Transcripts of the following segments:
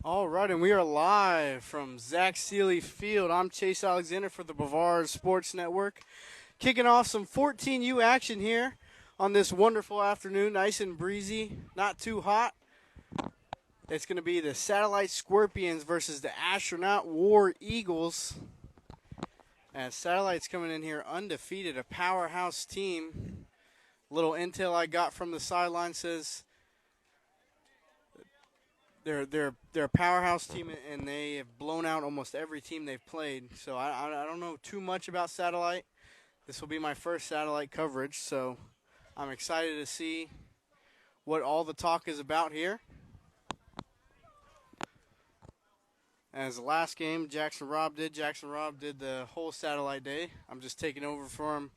All right, and we are live from Zach Sealy Field. I'm Chase Alexander for the Brevard Sports Network. Kicking off some 14U action here on this wonderful afternoon. Nice and breezy, not too hot. It's going to be the Satellite Scorpions versus the Astronaut War Eagles. And Satellite's coming in here undefeated, a powerhouse team. Little intel I got from the sideline says they're a powerhouse team, and they have blown out almost every team they've played. So I don't know too much about Satellite. This will be my first Satellite coverage, so I'm excited to see what all the talk is about here. As the last game, Jackson Robb did the whole Satellite day. I'm just taking over for him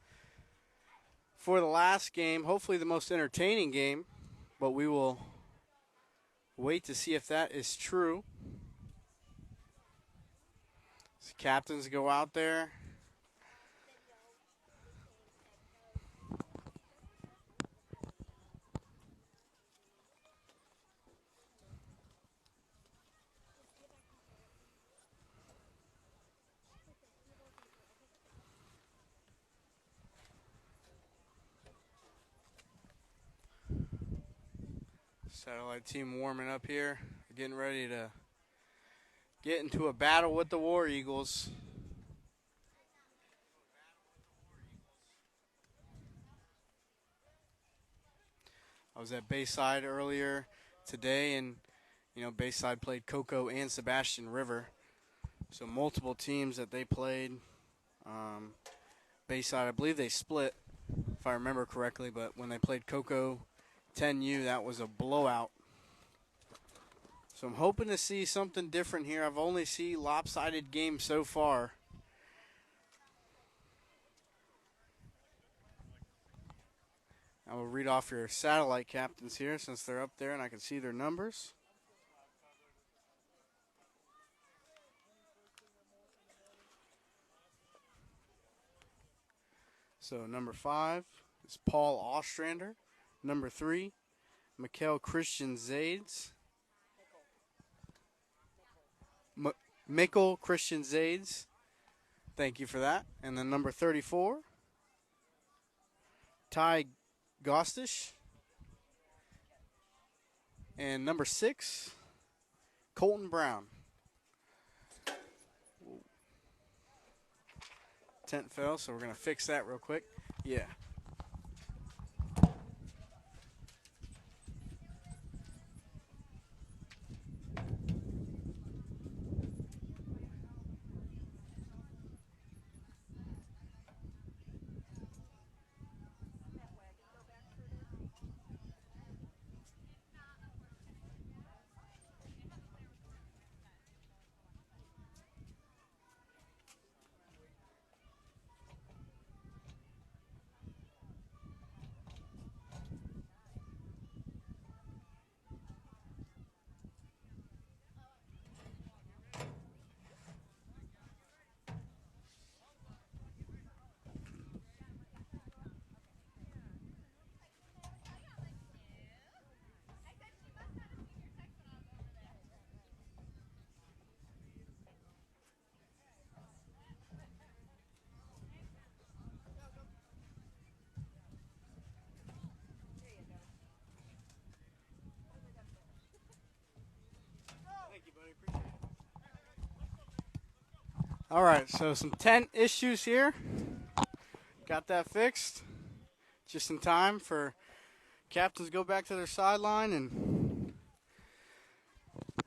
for the last game, hopefully the most entertaining game, but we will wait to see if that is true. So captains go out there. Satellite team warming up here, getting ready to get into a battle with the War Eagles. I was at Bayside earlier today, and Bayside played Cocoa and Sebastian River, so multiple teams that they played. Bayside, I believe they split, if I remember correctly, but when they played Cocoa 10U, that was a blowout. So I'm hoping to see something different here. I've only seen lopsided games so far. I will read off your Satellite captains here since they're up there and I can see their numbers. So number 5 is Paul Ostrander. Number 3, Mikkel Christian Zades. Mikkel Christian Zades. Thank you for that. And then number 34, Ty Gostish. And number 6, Colton Brown. Tent fell, so we're going to fix that real quick. Yeah. All right, so some tent issues here. Got that fixed. Just in time for captains to go back to their sideline and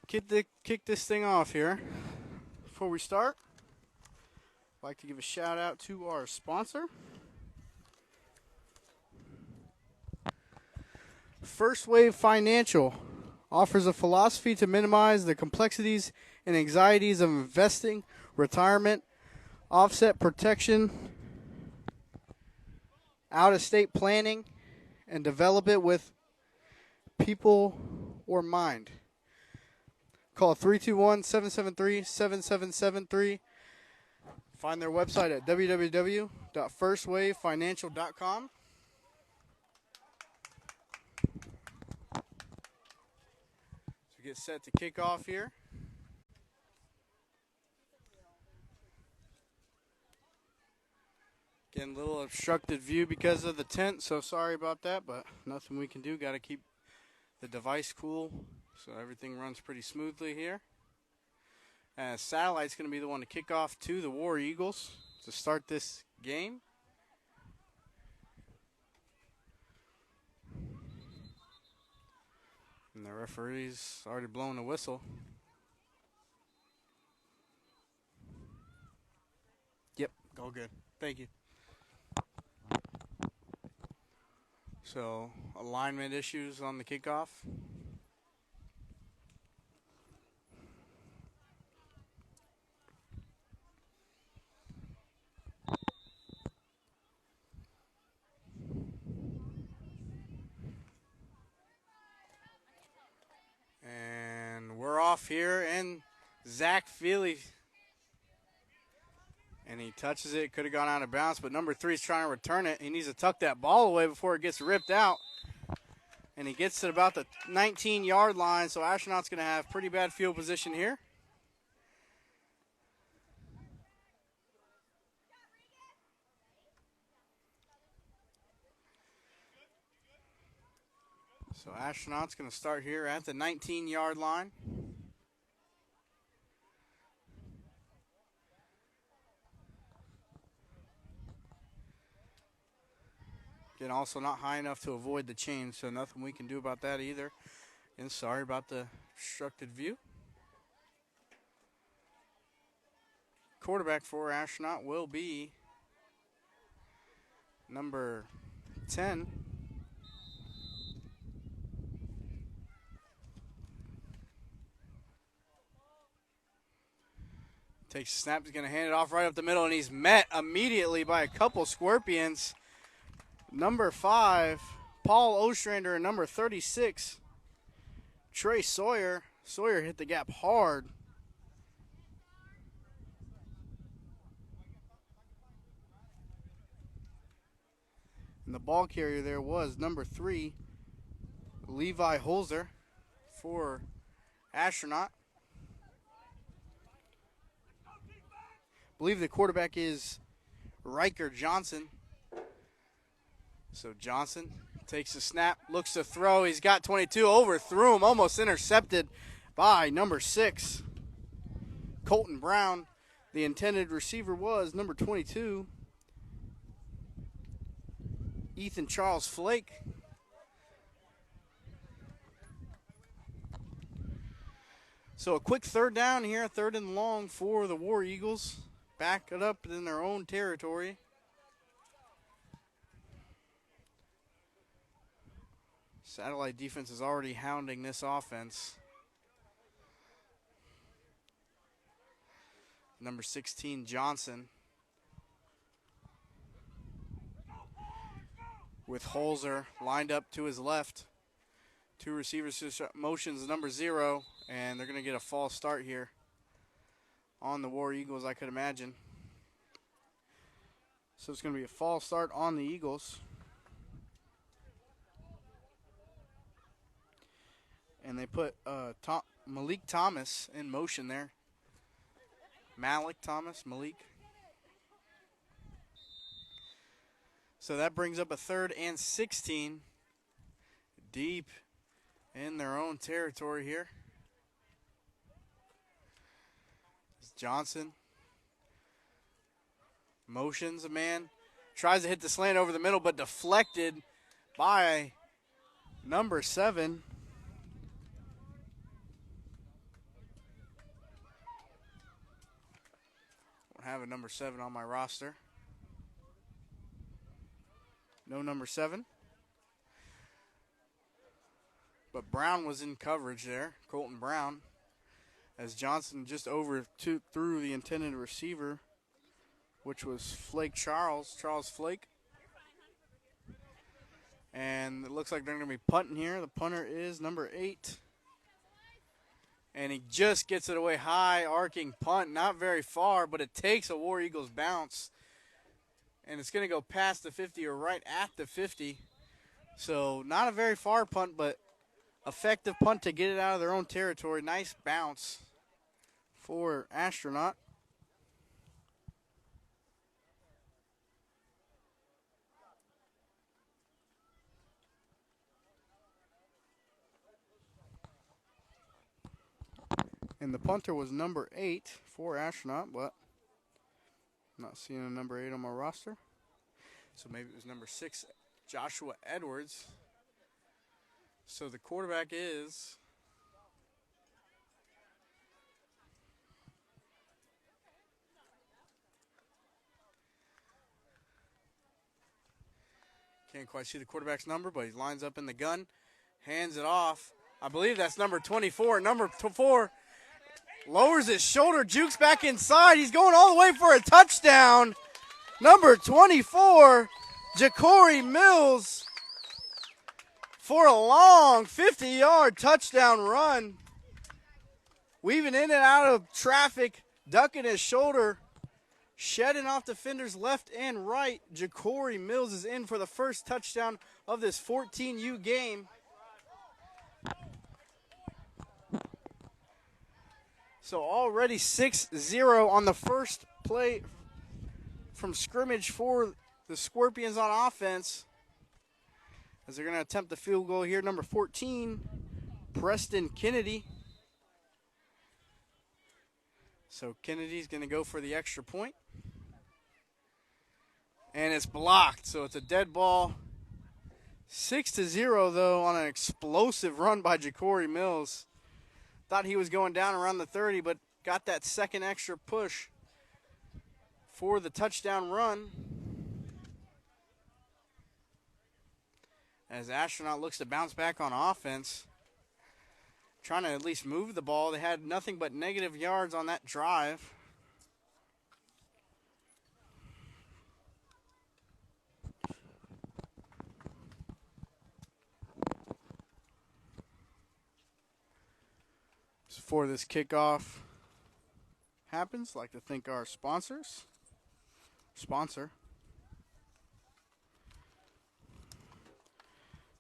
kick this thing off here. Before we start, I'd like to give a shout out to our sponsor. First Wave Financial offers a philosophy to minimize the complexities and anxieties of investing, retirement, offset protection, out-of-state planning, and develop it with people or mind. Call 321-773-7773. Find their website at www.firstwavefinancial.com. So get set to kick off here. Getting a little obstructed view because of the tent, so sorry about that, but nothing we can do. Got to keep the device cool so everything runs pretty smoothly here. Satellite's going to be the one to kick off to the War Eagles to start this game. And the referee's already blown the whistle. Yep, all good. Thank you. So, alignment issues on the kickoff. And we're off here, and Zach Feely. And he touches it. Could have gone out of bounds, but number 3 is trying to return it. He needs to tuck that ball away before it gets ripped out. And he gets to about the 19-yard line, so Astronaut's going to have pretty bad field position here. So Astronaut's going to start here at the 19-yard line. Again, also not high enough to avoid the change, so nothing we can do about that either. And sorry about the obstructed view. Quarterback for Astronaut will be number 10. Takes a snap, he's going to hand it off right up the middle, and he's met immediately by a couple Scorpions. Number 5, Paul Ostrander, and number 36, Trey Sawyer. Sawyer hit the gap hard. And the ball carrier there was number 3, Levi Holzer for Astronaut. I believe the quarterback is Riker Johnson. So Johnson takes the snap, looks to throw. He's got 22, overthrew him, almost intercepted by number 6, Colton Brown. The intended receiver was number 22, Ethan Charles Flake. So a quick third down here, 3rd and long for the War Eagles. Back it up in their own territory. Satellite defense is already hounding this offense. Number 16, Johnson. With Holzer lined up to his left. 2 receivers motions number 0, and they're going to get a false start here on the War Eagles, I could imagine. So it's going to be a false start on the Eagles. And they put Malik Thomas in motion there. Malik Thomas, Malik. So that brings up a 3rd and 16. Deep in their own territory here. Johnson motions a man. Tries to hit the slant over the middle, but deflected by number 7. Have a number 7 on my roster. No number 7. But Brown was in coverage there, Colton Brown, as Johnson just threw the intended receiver, which was Charles Flake. And it looks like they're going to be punting here. The punter is number 8. And he just gets it away high, arcing punt, not very far, but it takes a War Eagles bounce. And it's going to go past the 50 or right at the 50. So not a very far punt, but effective punt to get it out of their own territory. Nice bounce for Astronaut. And the punter was number 8 for Astronaut, but I'm not seeing a number 8 on my roster. So maybe it was number 6, Joshua Edwards. So the quarterback is can't quite see the quarterback's number, but he lines up in the gun, hands it off. I believe that's number 24. Number 4 lowers his shoulder, jukes back inside. He's going all the way for a touchdown. Number 24, Ja'Cory Mills, for a long 50-yard touchdown run. Weaving in and out of traffic, ducking his shoulder, shedding off defenders left and right. Ja'Cory Mills is in for the first touchdown of this 14U game. So already 6-0 on the first play from scrimmage for the Scorpions on offense, as they're going to attempt the field goal here. Number 14, Preston Kennedy. So Kennedy's going to go for the extra point. And it's blocked, so it's a dead ball. 6-0, though, on an explosive run by Ja'Cory Mills. Thought he was going down around the 30, but got that second extra push for the touchdown run. As Astronaut looks to bounce back on offense, trying to at least move the ball. They had nothing but negative yards on that drive. Before this kickoff happens, I'd like to thank our sponsor.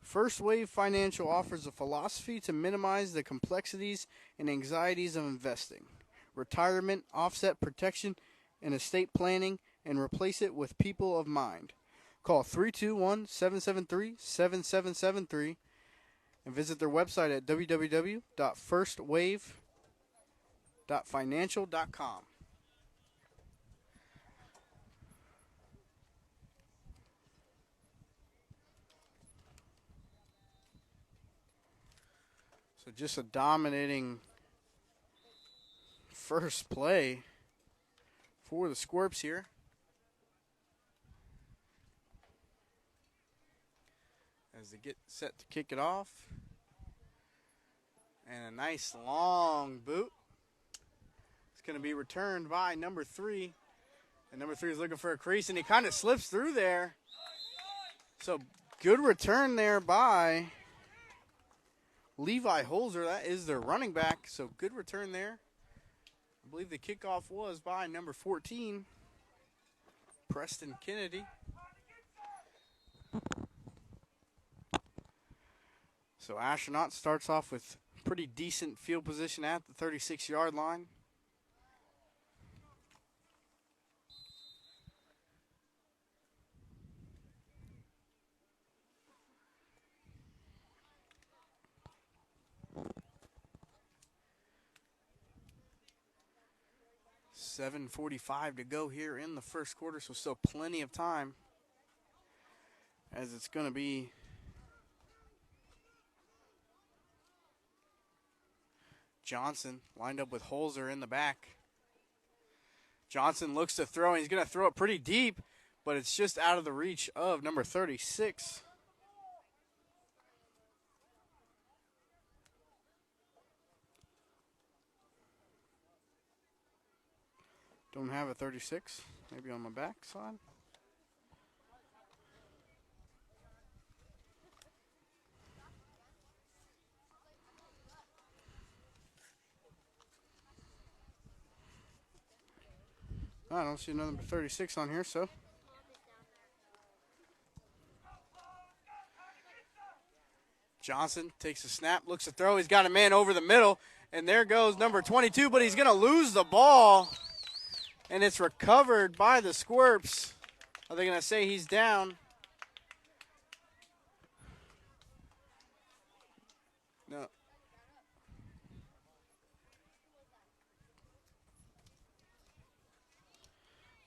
First Wave Financial offers a philosophy to minimize the complexities and anxieties of investing, retirement, offset protection, and estate planning, and replace it with peace of mind. Call 321-773-7773 and visit their website at www.firstwave.financial.com. So just a dominating first play for the Scorps here. As they get set to kick it off. And a nice long boot. It's going to be returned by number 3. And number 3 is looking for a crease, and he kind of slips through there. So good return there by Levi Holzer. That is their running back. So good return there. I believe the kickoff was by number 14, Preston Kennedy. So Astronaut starts off with pretty decent field position at the 36-yard line. .45 to go here in the first quarter, so still plenty of time, as it's going to be Johnson lined up with Holzer in the back. Johnson looks to throw, and he's going to throw it pretty deep, but it's just out of the reach of number 36. Don't have a 36, maybe on my back side. I don't see another 36 on here, so. Johnson takes a snap, looks to throw. He's got a man over the middle, and there goes number 22, but he's going to lose the ball. And it's recovered by the Squirps. Are they going to say he's down? No.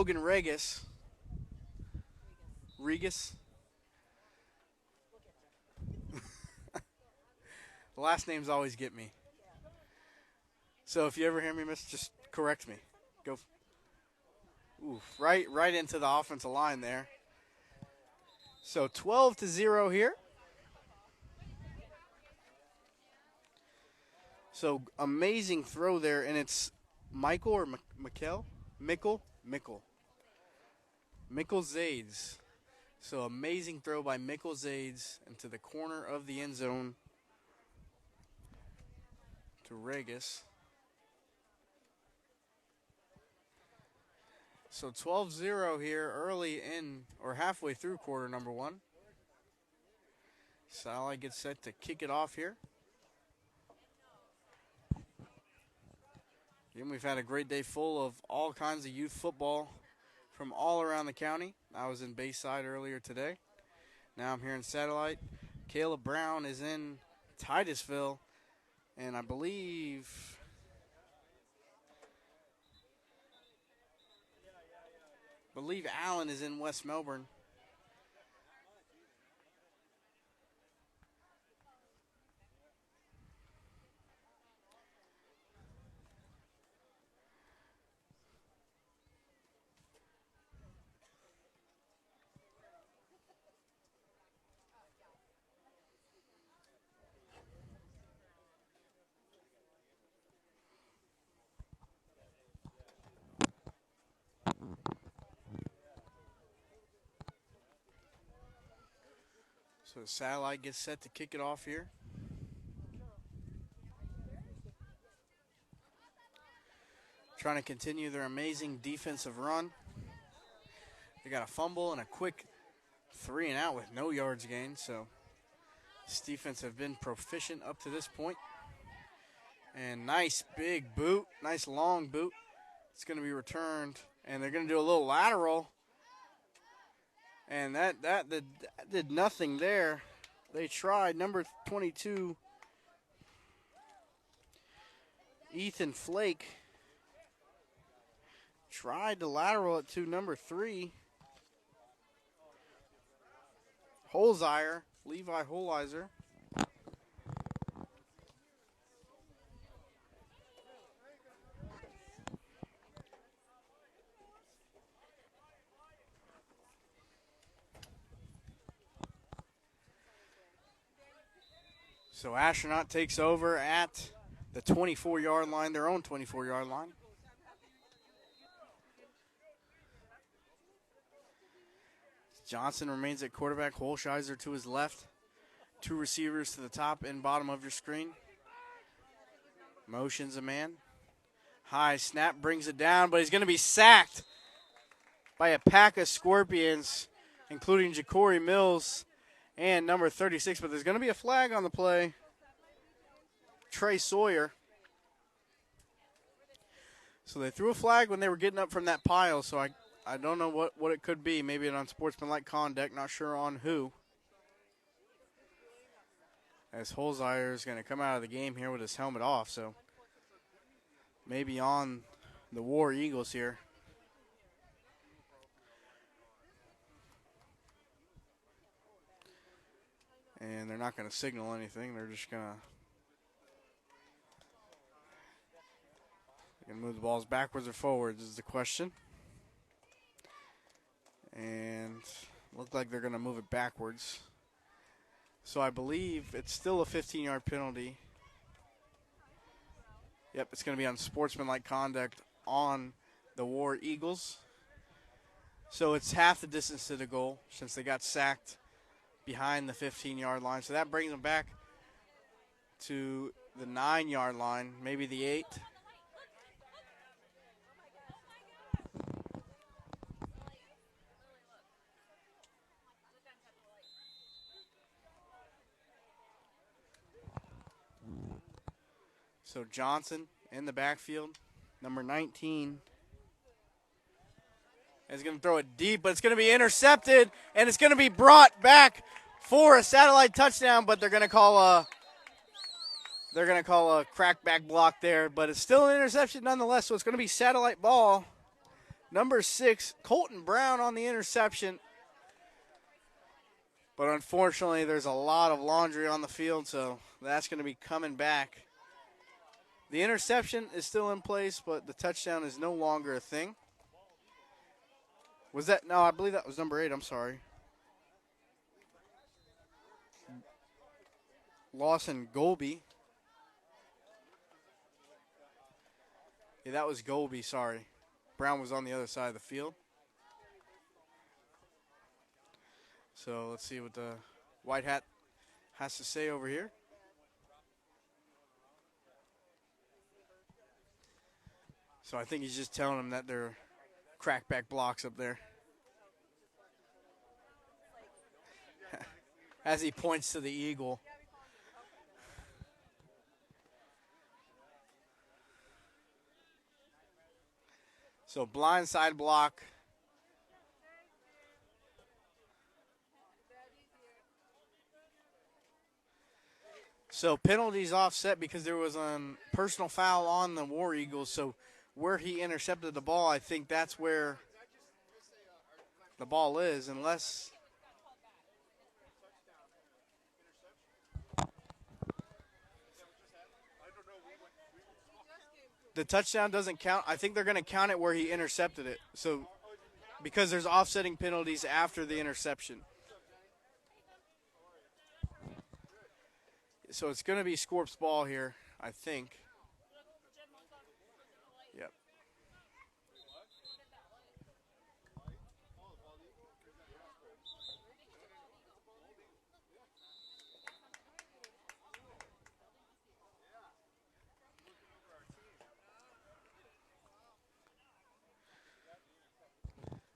Logan Regis. Regis. The last names always get me. So if you ever hear me miss, just correct me. Go. Oof, right into the offensive line there. So 12-0 here. So amazing throw there, and it's Michael or Mikkel? Mikkel Zades. So amazing throw by Mikkel Zades into the corner of the end zone to Regis. So 12-0 here early in, or halfway through quarter number one. Satellite gets set to kick it off here. Again, we've had a great day full of all kinds of youth football from all around the county. I was in Bayside earlier today. Now I'm here in Satellite. Caleb Brown is in Titusville, and I believe Allen is in West Melbourne. So Satellite gets set to kick it off here. Trying to continue their amazing defensive run. They got a fumble and a quick 3-and-out with no yards gained. So this defense have been proficient up to this point. And nice big boot, nice long boot. It's going to be returned, and they're going to do a little lateral. And that did nothing there. They tried. Number 22, Ethan Flake, tried to lateral it to number 3, Levi Holizer. So Astronaut takes over at the 24-yard line, their own 24-yard line. Johnson remains at quarterback. Holsheiser to his left. 2 receivers to the top and bottom of your screen. Motions a man. High snap, brings it down, but he's going to be sacked by a pack of Scorpions, including Ja'Cory Mills and number 36, but there's going to be a flag on the play. Trey Sawyer. So they threw a flag when they were getting up from that pile, so I don't know what it could be. Maybe an unsportsmanlike conduct, not sure on who. As Holzheimer is going to come out of the game here with his helmet off, so maybe on the War Eagles here. And they're not going to signal anything. They're just going to move the balls backwards or forwards is the question. And look like they're going to move it backwards. So I believe it's still a 15-yard penalty. Yep, it's going to be unsportsmanlike conduct on the War Eagles. So it's half the distance to the goal since they got sacked behind the 15-yard line. So that brings them back to the 9-yard line, maybe the 8. So Johnson in the backfield, number 19. Is going to throw it deep, but it's going to be intercepted, and it's going to be brought back for a Satellite touchdown, but they're going to call a crackback block there, but it's still an interception nonetheless, so it's going to be Satellite ball Number 6, Colton Brown on the interception. But unfortunately, there's a lot of laundry on the field, so that's going to be coming back. The interception is still in place, but the touchdown is no longer a thing. Was that? No, I believe that was number 8. I'm sorry. Lawson Golby. Yeah, that was Golby, sorry. Brown was on the other side of the field. So let's see what the white hat has to say over here. So I think he's just telling them that they're crackback blocks up there. As he points to the eagle. So blindside block. So penalties offset because there was a personal foul on the War Eagles. So where he intercepted the ball, I think that's where the ball is, unless the touchdown doesn't count. I think they're going to count it where he intercepted it. So because there's offsetting penalties after the interception. So it's going to be Scorp's ball here, I think. Yep.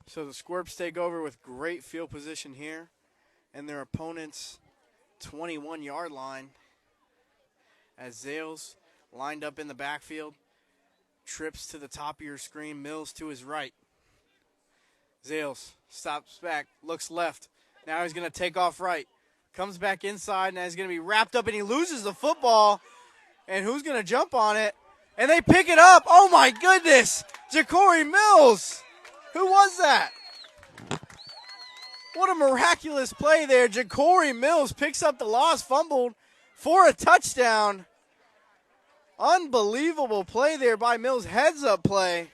So the Scorps take over with great field position here and their opponent's 21-yard line. As Zales lined up in the backfield, trips to the top of your screen, Mills to his right. Zales stops back, looks left. Now he's going to take off right. Comes back inside, and he's going to be wrapped up, and he loses the football. And who's going to jump on it? And they pick it up. Oh, my goodness. Ja'Cory Mills. Who was that? What a miraculous play there. Ja'Cory Mills picks up the loss, fumbled for a touchdown. Unbelievable play there by Mills. Heads-up play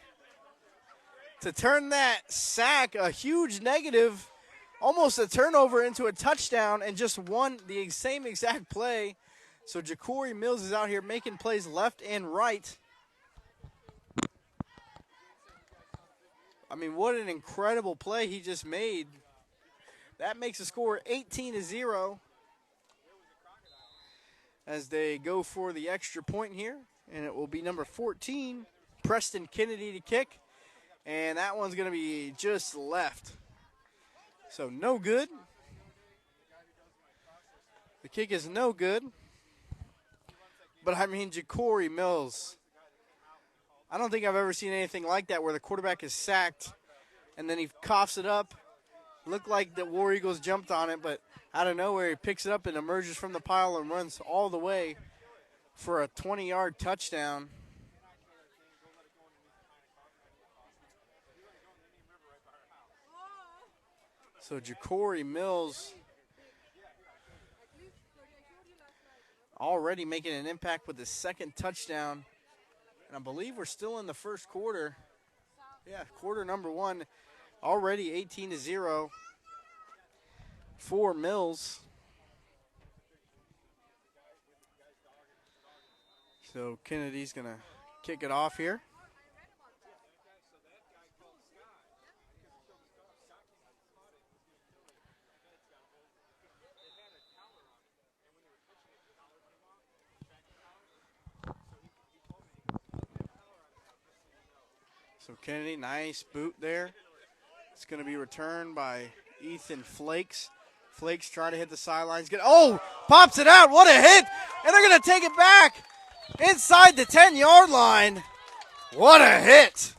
to turn that sack, a huge negative, almost a turnover, into a touchdown, and just won the same exact play. So Ja'Cory Mills is out here making plays left and right. I mean, what an incredible play he just made. That makes the score 18-0 as they go for the extra point here. And it will be number 14, Preston Kennedy, to kick. And that one's going to be just left. So no good. The kick is no good. But, I mean, Ja'Cory Mills, I don't think I've ever seen anything like that where the quarterback is sacked and then he coughs it up. Looked like the War Eagles jumped on it, but out of nowhere he picks it up and emerges from the pile and runs all the way for a 20-yard touchdown. So Ja'Cory Mills already making an impact with his second touchdown. And I believe we're still in the first quarter. Yeah, quarter number 1. Already 18-0 for Mills. So Kennedy's going to kick it off here. So Kennedy, nice boot there. It's going to be returned by Ethan Flakes. Flakes trying to hit the sidelines. Pops it out. What a hit. And they're going to take it back inside the 10-yard line. What a hit.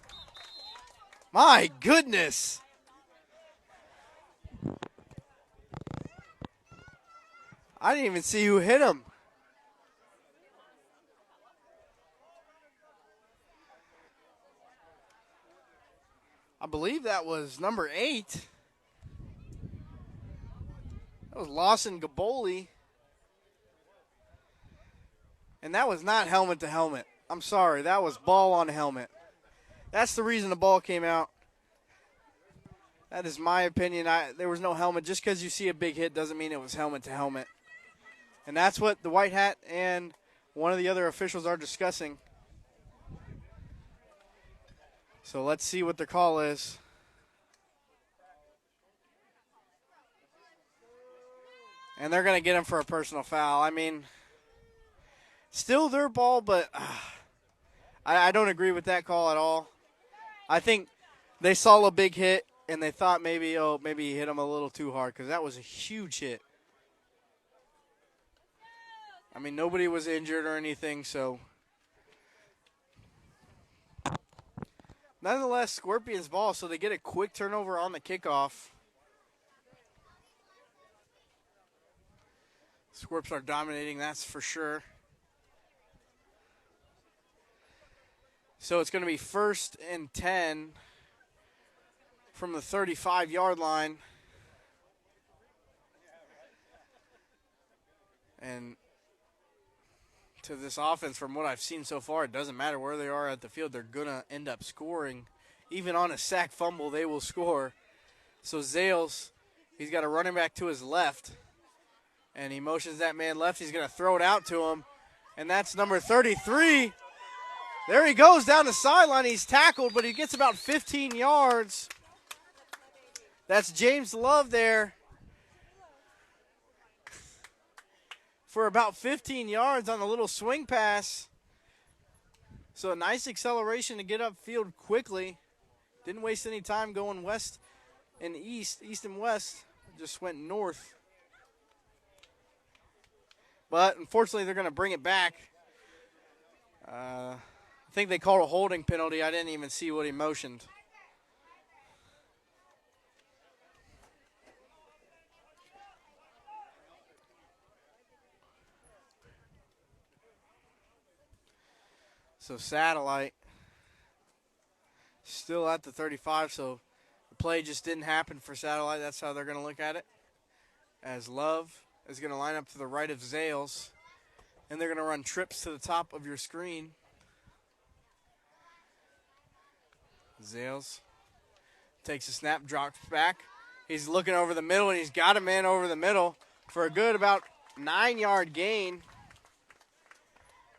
My goodness. I didn't even see who hit him. I believe that was number 8. That was Lawson Gaboli. And that was not helmet to helmet. I'm sorry, that was ball on helmet. That's the reason the ball came out. That is my opinion. There was no helmet. Just because you see a big hit doesn't mean it was helmet to helmet. And that's what the white hat and one of the other officials are discussing. So let's see what the call is. And they're going to get him for a personal foul. I mean, still their ball, but I don't agree with that call at all. I think they saw a big hit, and they thought maybe he hit him a little too hard because that was a huge hit. I mean, nobody was injured or anything, so. Nonetheless, Scorpions ball, so they get a quick turnover on the kickoff. Scorps are dominating, that's for sure. So it's going to be 1st and 10 from the 35-yard line. And to this offense, from what I've seen so far, it doesn't matter where they are at the field. They're going to end up scoring. Even on a sack fumble, they will score. So Zales, he's got a running back to his left. And he motions that man left. He's going to throw it out to him. And that's number 33. There he goes down the sideline. He's tackled, but he gets about 15 yards. That's James Love there for about 15 yards on a little swing pass. So a nice acceleration to get upfield quickly. Didn't waste any time going west and east and west. Just went north. But unfortunately, they're going to bring it back. I think they called a holding penalty. I didn't even see what he motioned. So Satellite still at the 35, so the play just didn't happen for Satellite. That's how they're going to look at it. As Love is going to line up to the right of Zales, and they're going to run trips to the top of your screen. Zales takes a snap, drops back. He's looking over the middle, and he's got a man over the middle for a good about 9-yard gain.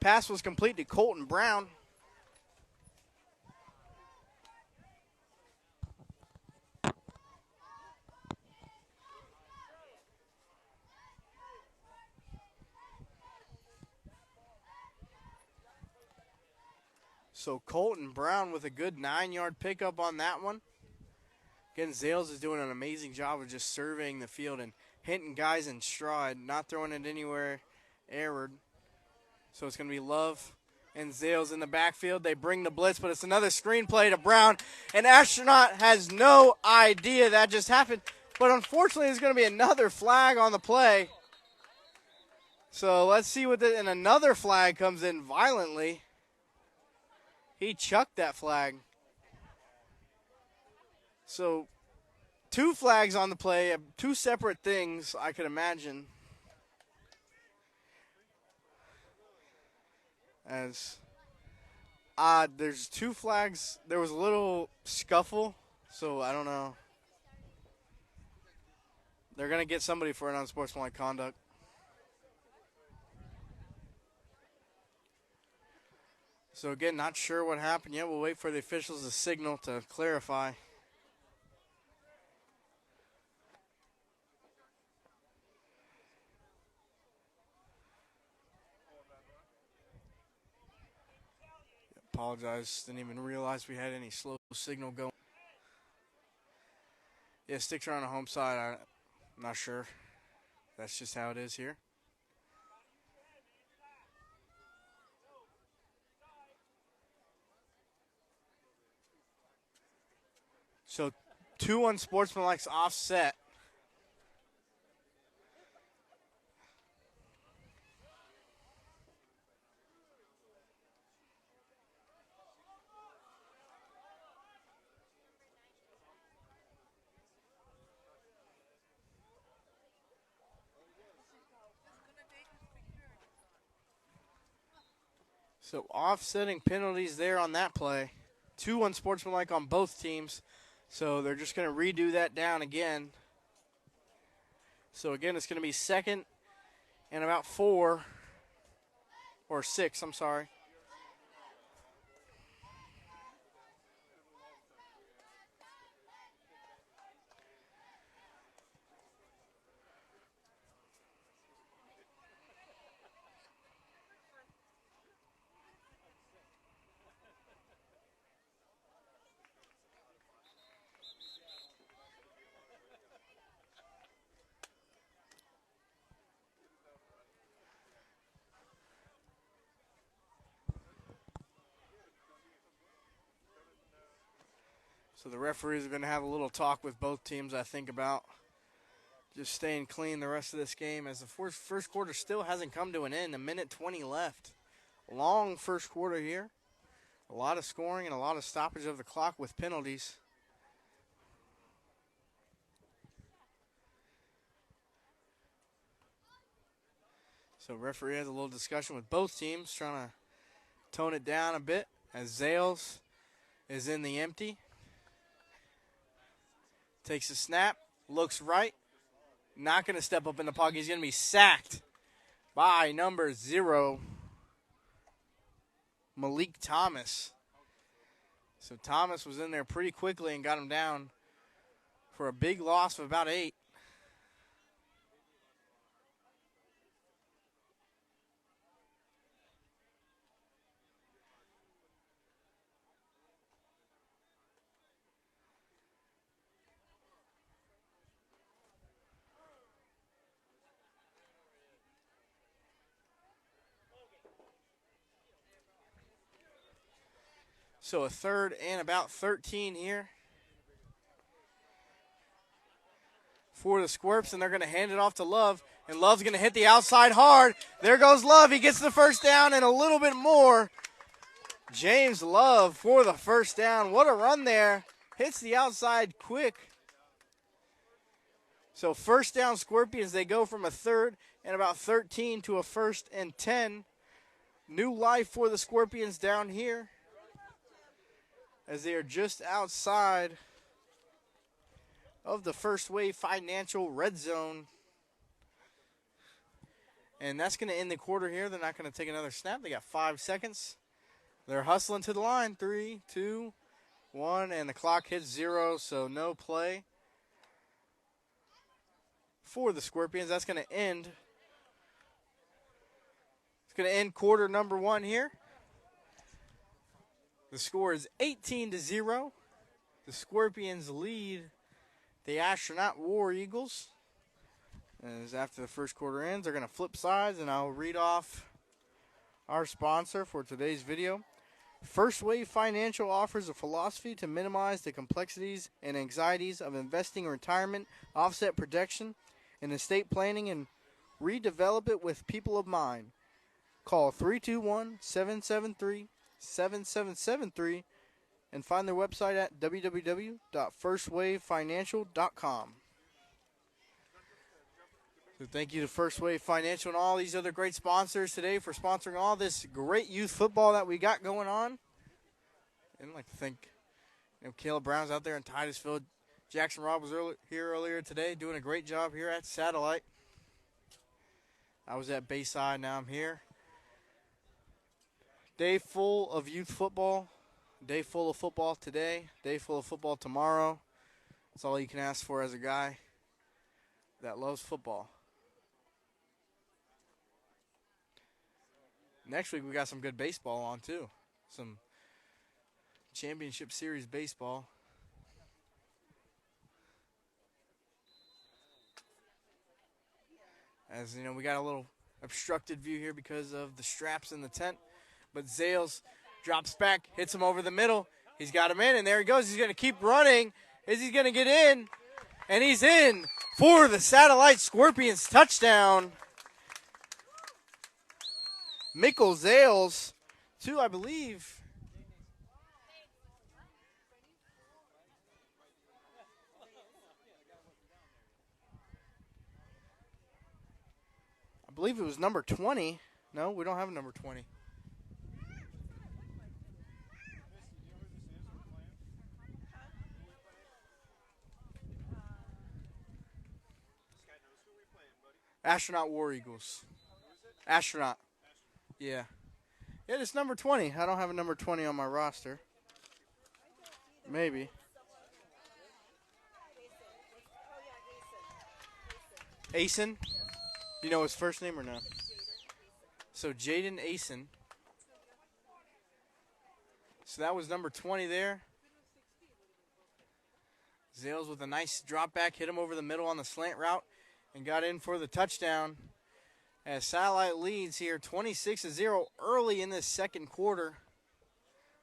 Pass was complete to Colton Brown. So Colton Brown with a good 9-yard pickup on that one. Again, Zales is doing an amazing job of just surveying the field and hitting guys in stride, not throwing it anywhere errored. So it's going to be Love and Zales in the backfield. They bring the blitz, but it's another screen play to Brown. And Astronaut has no idea that just happened. But unfortunately, there's going to be another flag on the play. So let's see what and another flag comes in violently. He chucked that flag. So 2 flags on the play, 2 separate things, I could imagine. As there's 2 flags. There was a little scuffle, so I don't know. They're going to get somebody for an unsportsmanlike conduct. So, again, not sure what happened yet. We'll wait for the officials to signal to clarify. Apologize. Didn't even realize we had any slow signal going. Yeah, sticks are on the home side. I'm not sure. That's just how it is here. So 2 unsportsmanlikes offset. So offsetting penalties there on that play. 2 unsportsmanlike on both teams. So they're just going to redo that down again. So again, it's going to be 2nd and about 4, or 6, I'm sorry. So the referees are going to have a little talk with both teams, I think, about just staying clean the rest of this game, as the first quarter still hasn't come to an end. 1:20 left. Long first quarter here. A lot of scoring and a lot of stoppage of the clock with penalties. So referee has a little discussion with both teams, trying to tone it down a bit, as Zales is in the empty. Takes a snap, looks right, not going to step up in the pocket. He's going to be sacked by number 0, Malik Thomas. So Thomas was in there pretty quickly and got him down for a big loss of about 8. So a 3rd and about 13 here for the Squirps, and they're going to hand it off to Love, and Love's going to hit the outside hard. There goes Love. He gets the first down and a little bit more. James Love for the first down. What a run there. Hits the outside quick. So first down Scorpions. They go from a 3rd and about 13 to a 1st and 10. New life for the Scorpions down here, as they are just outside of the First Wave Financial red zone. And that's going to end the quarter here. They're not going to take another snap. They got 5 seconds. They're hustling to the line. 3, 2, 1, and the clock hits 0, so no play for the Scorpions. That's going to end. It's going to end quarter number 1 here. The score is 18-0. The Scorpions lead the Astronaut War Eagles. As after the first quarter ends, they're going to flip sides, and I'll read off our sponsor for today's video. First Wave Financial offers a philosophy to minimize the complexities and anxieties of investing in retirement, offset protection, and estate planning, and redevelop it with people of mind. Call 321-773-7773 and find their website at www.firstwavefinancial.com. So thank you to First Wave Financial and all these other great sponsors today for sponsoring all this great youth football that we got going on. And I'd like to thank Caleb Brown's out there in Titusville. Jackson Robb was here earlier today doing a great job here at Satellite. I was at Bayside, now I'm here. Day full of youth football, day full of football today, day full of football tomorrow. That's all you can ask for as a guy that loves football. Next week we got some good baseball on too. Some championship series baseball. As you know, we got a little obstructed view here because of the straps in the tent. But Zales drops back, hits him over the middle. He's got him in, and there he goes. He's going to keep running. Is he going to get in? And he's in for the Satellite Scorpions touchdown. Mikkel Zales, to, I believe, it was number 20. No, we don't have a number 20. Astronaut War Eagles. Astronaut. Yeah. Yeah, it's number 20. I don't have a number 20 on my roster. Maybe. Asen? Do you know his first name or no? So Jaden Asen. So that was number 20 there. Zales with a nice drop back, hit him over the middle on the slant route, and got in for the touchdown. As Satellite leads here 26-0 early in this second quarter.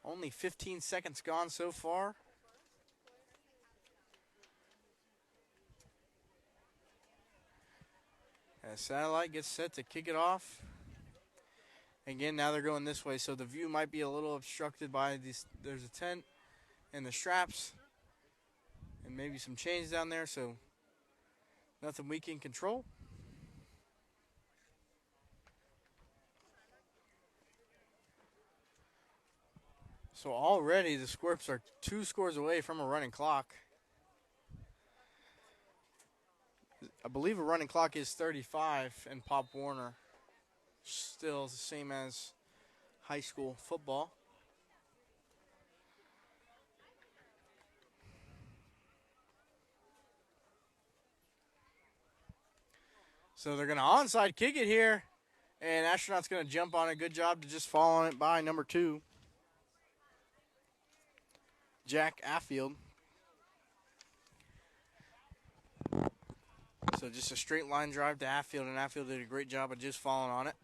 Only 15 seconds gone so far. As Satellite gets set to kick it off. Again, now they're going this way, so the view might be a little obstructed by these. There's a tent and the straps and maybe some chains down there, so nothing we can control. So already the Squirps are 2 scores away from a running clock. I believe a running clock is 35 in Pop Warner. Still the same as high school football. So they're going to onside kick it here. And Astronaut's going to jump on it. Good job to just fall on it by number 2. Jack Affield. So just a straight line drive to Affield, and Affield did a great job of just falling on it.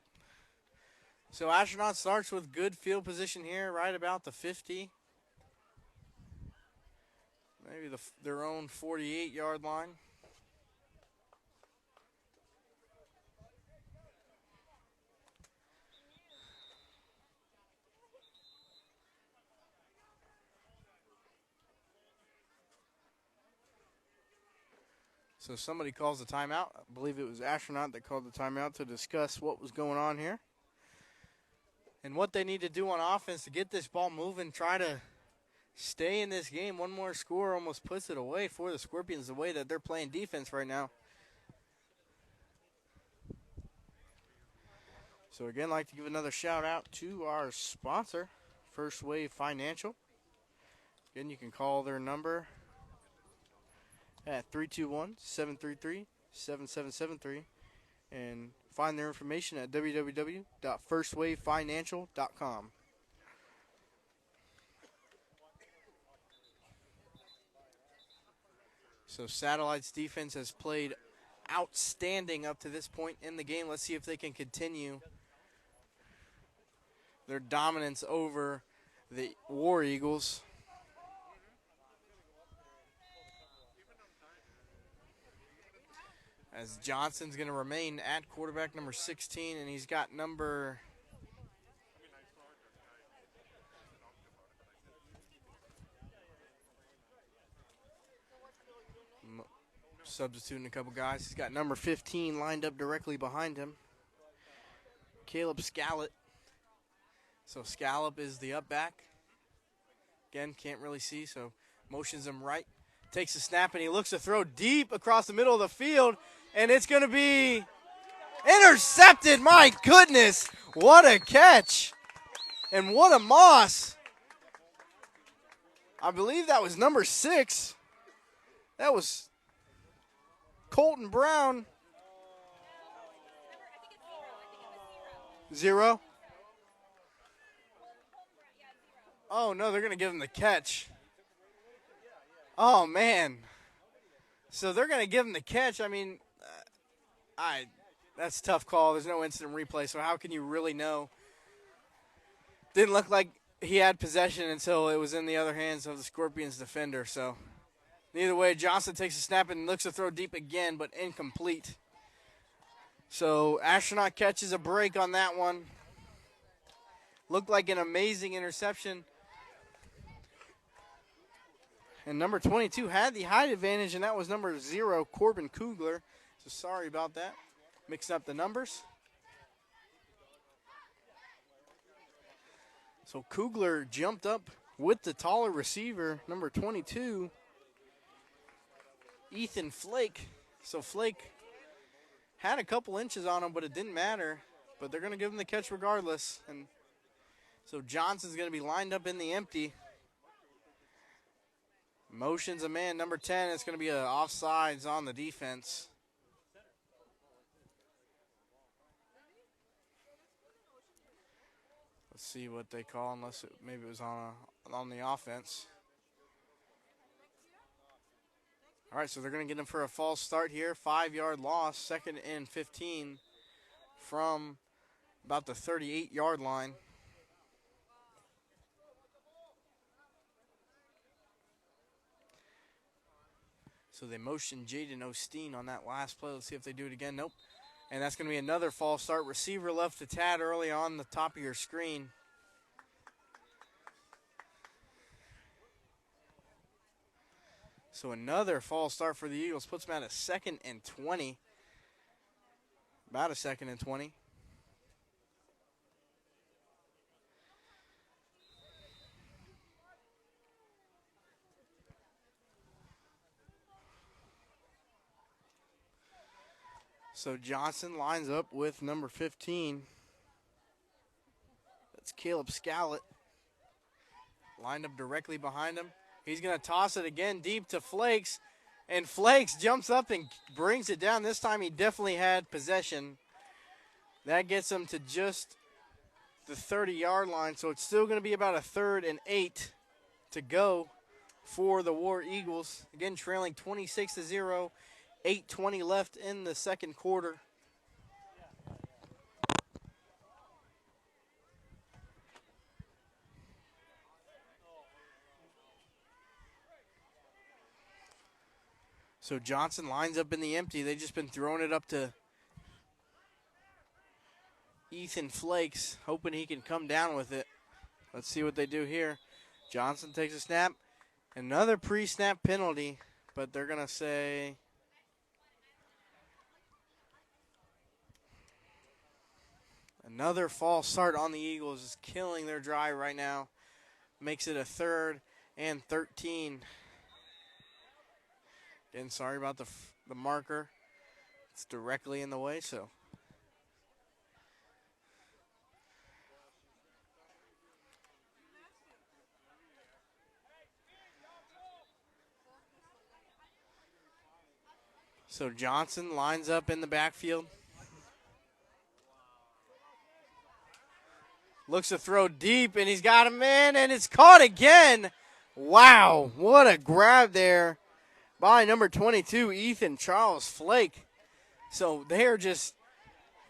So Astronaut starts with good field position here, right about the 50. Maybe their own 48-yard line. So somebody calls the timeout. I believe it was Astronaut that called the timeout to discuss what was going on here and what they need to do on offense to get this ball moving, try to stay in this game. One more score almost puts it away for the Scorpions, the way that they're playing defense right now. So again, I'd like to give another shout out to our sponsor, First Wave Financial. Again, you can call their number at 321-733-7773 and find their information at www.firstwavefinancial.com. So Satellite's defense has played outstanding up to this point in the game. Let's see if they can continue their dominance over the War Eagles. As Johnson's going to remain at quarterback number 16, and he's got number substituting a couple guys. He's got number 15 lined up directly behind him, Caleb Scallop. So Scallop is the up back. Again, can't really see, so motions him right. Takes a snap, and he looks to throw deep across the middle of the field, and it's going to be intercepted. My goodness, what a catch, and what a moss. I believe that was number 6. That was Colton Brown. 0. Oh, no, they're going to give him the catch. Oh, man. So they're going to give him the catch. I mean, that's a tough call. There's no instant replay, so how can you really know? Didn't look like he had possession until it was in the other hands of the Scorpions defender. So either way, Johnson takes a snap and looks to throw deep again, but incomplete. So Astronaut catches a break on that one. Looked like an amazing interception. And number 22 had the height advantage, and that was number 0, Corbin Kugler. So sorry about that. Mixing up the numbers. So Kugler jumped up with the taller receiver, number 22, Ethan Flake. So Flake had a couple inches on him, but it didn't matter. But they're going to give him the catch regardless. And so Johnson's going to be lined up in the empty. Motions a man, number 10. It's going to be an offsides on the defense. Let's see what they call, unless maybe it was on the offense. All right, so they're going to get him for a false start here. 5-yard loss, 2nd and 15 from about the 38-yard line. So they motioned Jaden Osteen on that last play. Let's see if they do it again. Nope. And that's going to be another false start. Receiver left a tad early on the top of your screen. So another false start for the Eagles. Puts them at a 2nd and 20. About a 2nd and 20. So Johnson lines up with number 15. That's Caleb Scallett. Lined up directly behind him. He's going to toss it again deep to Flakes. And Flakes jumps up and brings it down. This time he definitely had possession. That gets him to just the 30-yard line. So it's still going to be about a 3rd and 8 to go for the War Eagles. Again, trailing 26-0. 8:20 left in the second quarter. So Johnson lines up in the empty. They've just been throwing it up to Ethan Flakes, hoping he can come down with it. Let's see what they do here. Johnson takes a snap. Another pre-snap penalty, but they're going to say another false start on the Eagles is killing their drive right now. Makes it a 3rd and 13. Again, sorry about the marker. It's directly in the way, so. So Johnson lines up in the backfield. Looks to throw deep, and he's got him in, and it's caught again. Wow, what a grab there by number 22, Ethan Charles Flake. So they're just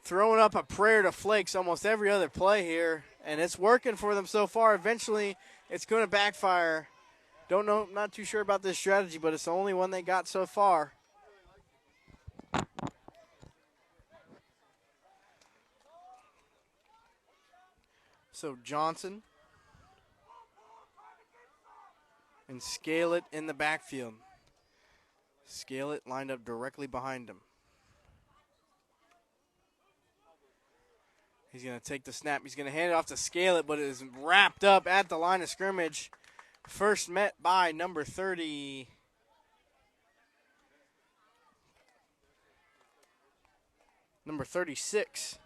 throwing up a prayer to Flakes almost every other play here, and it's working for them so far. Eventually, it's going to backfire. Don't know, not too sure about this strategy, but it's the only one they got so far. So Johnson and Scalett in the backfield. Scalett lined up directly behind him. He's going to take the snap. He's going to hand it off to Scalett, but it is wrapped up at the line of scrimmage. First met by number 30. Number 36.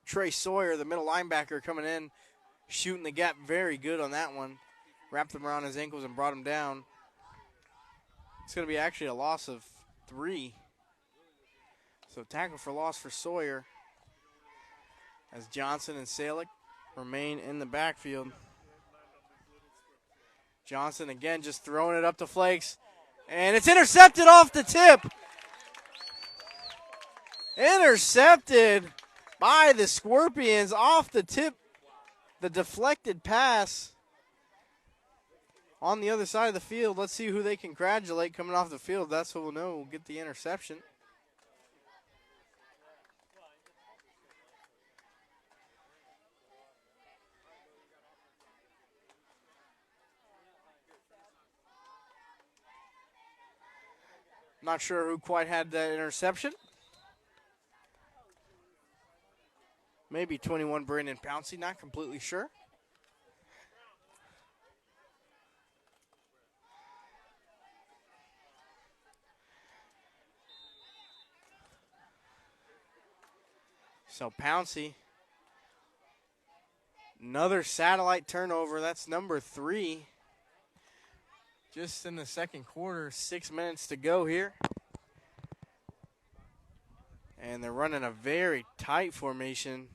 Trey Sawyer, the middle linebacker, coming in, shooting the gap very good on that one. Wrapped him around his ankles and brought him down. It's going to be actually a loss of 3. So tackle for loss for Sawyer as Johnson and Salick remain in the backfield. Johnson again just throwing it up to Flakes. And it's intercepted off the tip. Intercepted by the Scorpions off the tip. The deflected pass on the other side of the field. Let's see who they congratulate coming off the field. That's who we'll know will get the interception. Not sure who quite had that interception. Maybe 21 Brandon Pouncey, not completely sure. So Pouncey. Another satellite turnover. That's number 3. Just in the second quarter, 6 minutes to go here. And they're running a very tight formation.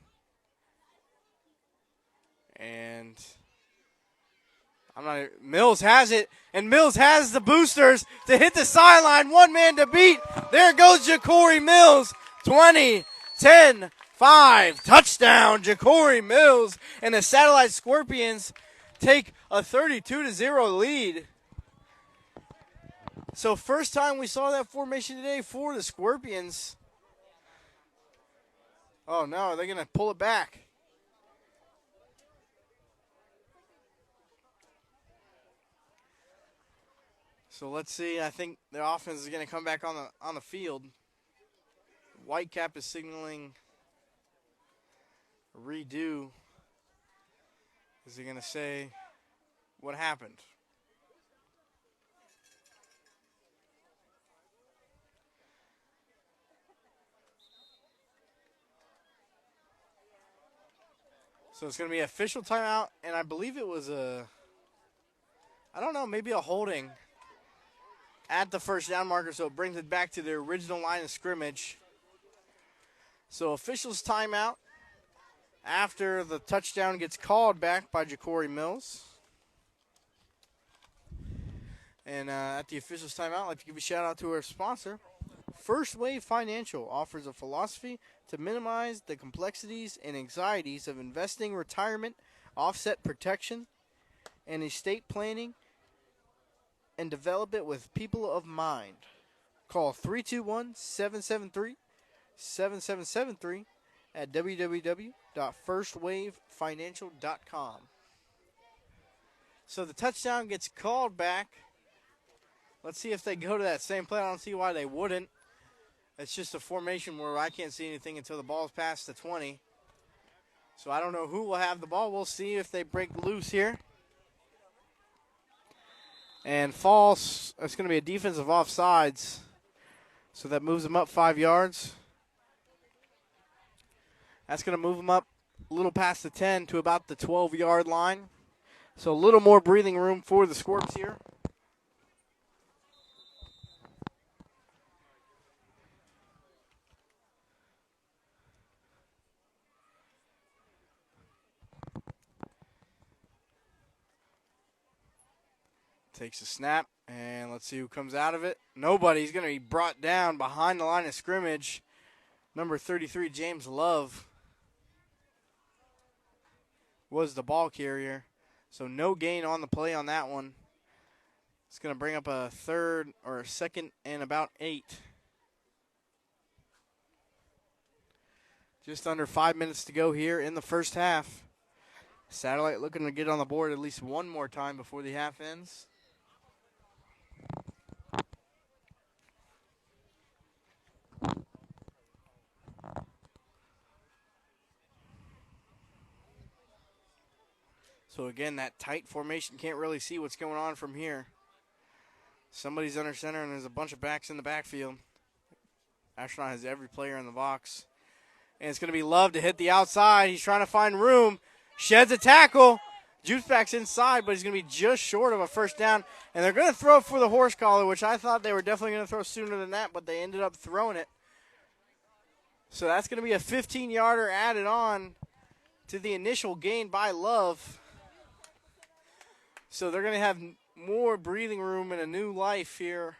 And Mills has it, and Mills has the boosters to hit the sideline. One man to beat. There goes Ja'Cory Mills. 20, 10, 5. Touchdown, Ja'Cory Mills. And the Satellite Scorpions take a 32-0 lead. So first time we saw that formation today for the Scorpions. Oh, no, are they going to pull it back? So let's see. I think the offense is going to come back on the field. Whitecap is signaling redo. Is he going to say what happened? So it's going to be official timeout, and I believe it was maybe a holding at the first down marker, so it brings it back to the original line of scrimmage. So officials timeout after the touchdown gets called back by Ja'Cory Mills. And at the officials timeout, I'd like to give a shout out to our sponsor. First Wave Financial offers a philosophy to minimize the complexities and anxieties of investing, retirement, offset protection, and estate planning, and develop it with people of mind. Call 321-773-7773 at www.firstwavefinancial.com. So the touchdown gets called back. Let's see if they go to that same play. I don't see why they wouldn't. It's just a formation where I can't see anything until the ball's past the 20. So I don't know who will have the ball. We'll see if they break loose here. And false. It's going to be a defensive offsides. So that moves them up 5 yards. That's going to move them up a little past the 10 to about the 12-yard line. So a little more breathing room for the Scorps here. Takes a snap, and let's see who comes out of it. Nobody. He's going to be brought down behind the line of scrimmage. Number 33, James Love, was the ball carrier. So no gain on the play on that one. It's going to bring up a third or a second and about 8. Just under 5 minutes to go here in the first half. Satellite looking to get on the board at least one more time before the half ends. So again, that tight formation, can't really see what's going on from here. Somebody's under center, and there's a bunch of backs in the backfield. Astronaut has every player in the box. And it's going to be Love to hit the outside. He's trying to find room. Sheds a tackle. Juice back's inside, but he's going to be just short of a first down. And they're going to throw for the horse collar, which I thought they were definitely going to throw sooner than that, but they ended up throwing it. So that's going to be a 15-yarder added on to the initial gain by Love. So they're going to have more breathing room and a new life here.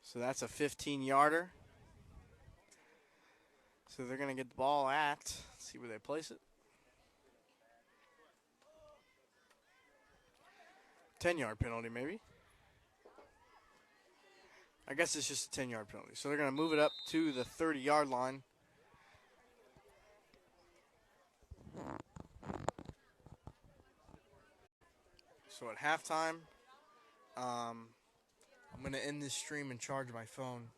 So that's a 15-yarder. So they're going to get the ball at, let's see where they place it. 10-yard penalty maybe. I guess it's just a 10-yard penalty. So they're going to move it up to the 30-yard line. So at halftime, I'm going to end this stream and charge my phone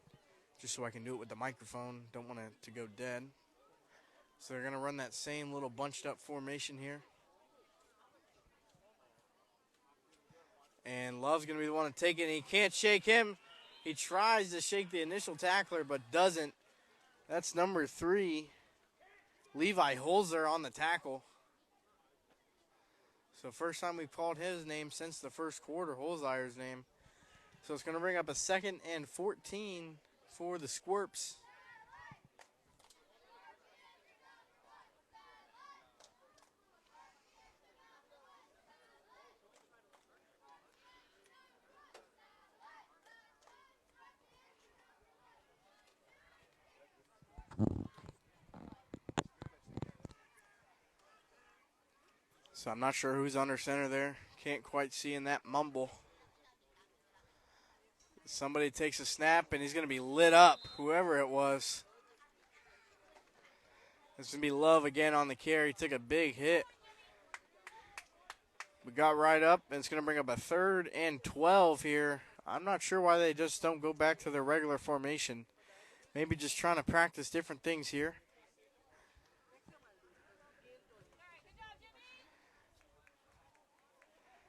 just so I can do it with the microphone. Don't want it to go dead. So they're going to run that same little bunched up formation here. And Love's going to be the one to take it, and he can't shake him. He tries to shake the initial tackler, but doesn't. That's number 3, Levi Holzer on the tackle. So first time we've called his name since the first quarter, Holzeyer's name. So it's going to bring up a 2nd and 14 for the Squirps. So I'm not sure who's under center there. Can't quite see in that mumble. Somebody takes a snap, and he's going to be lit up, whoever it was. It's going to be Love again on the carry. Took a big hit. We got right up, and it's going to bring up a 3rd and 12 here. I'm not sure why they just don't go back to their regular formation. Maybe just trying to practice different things here.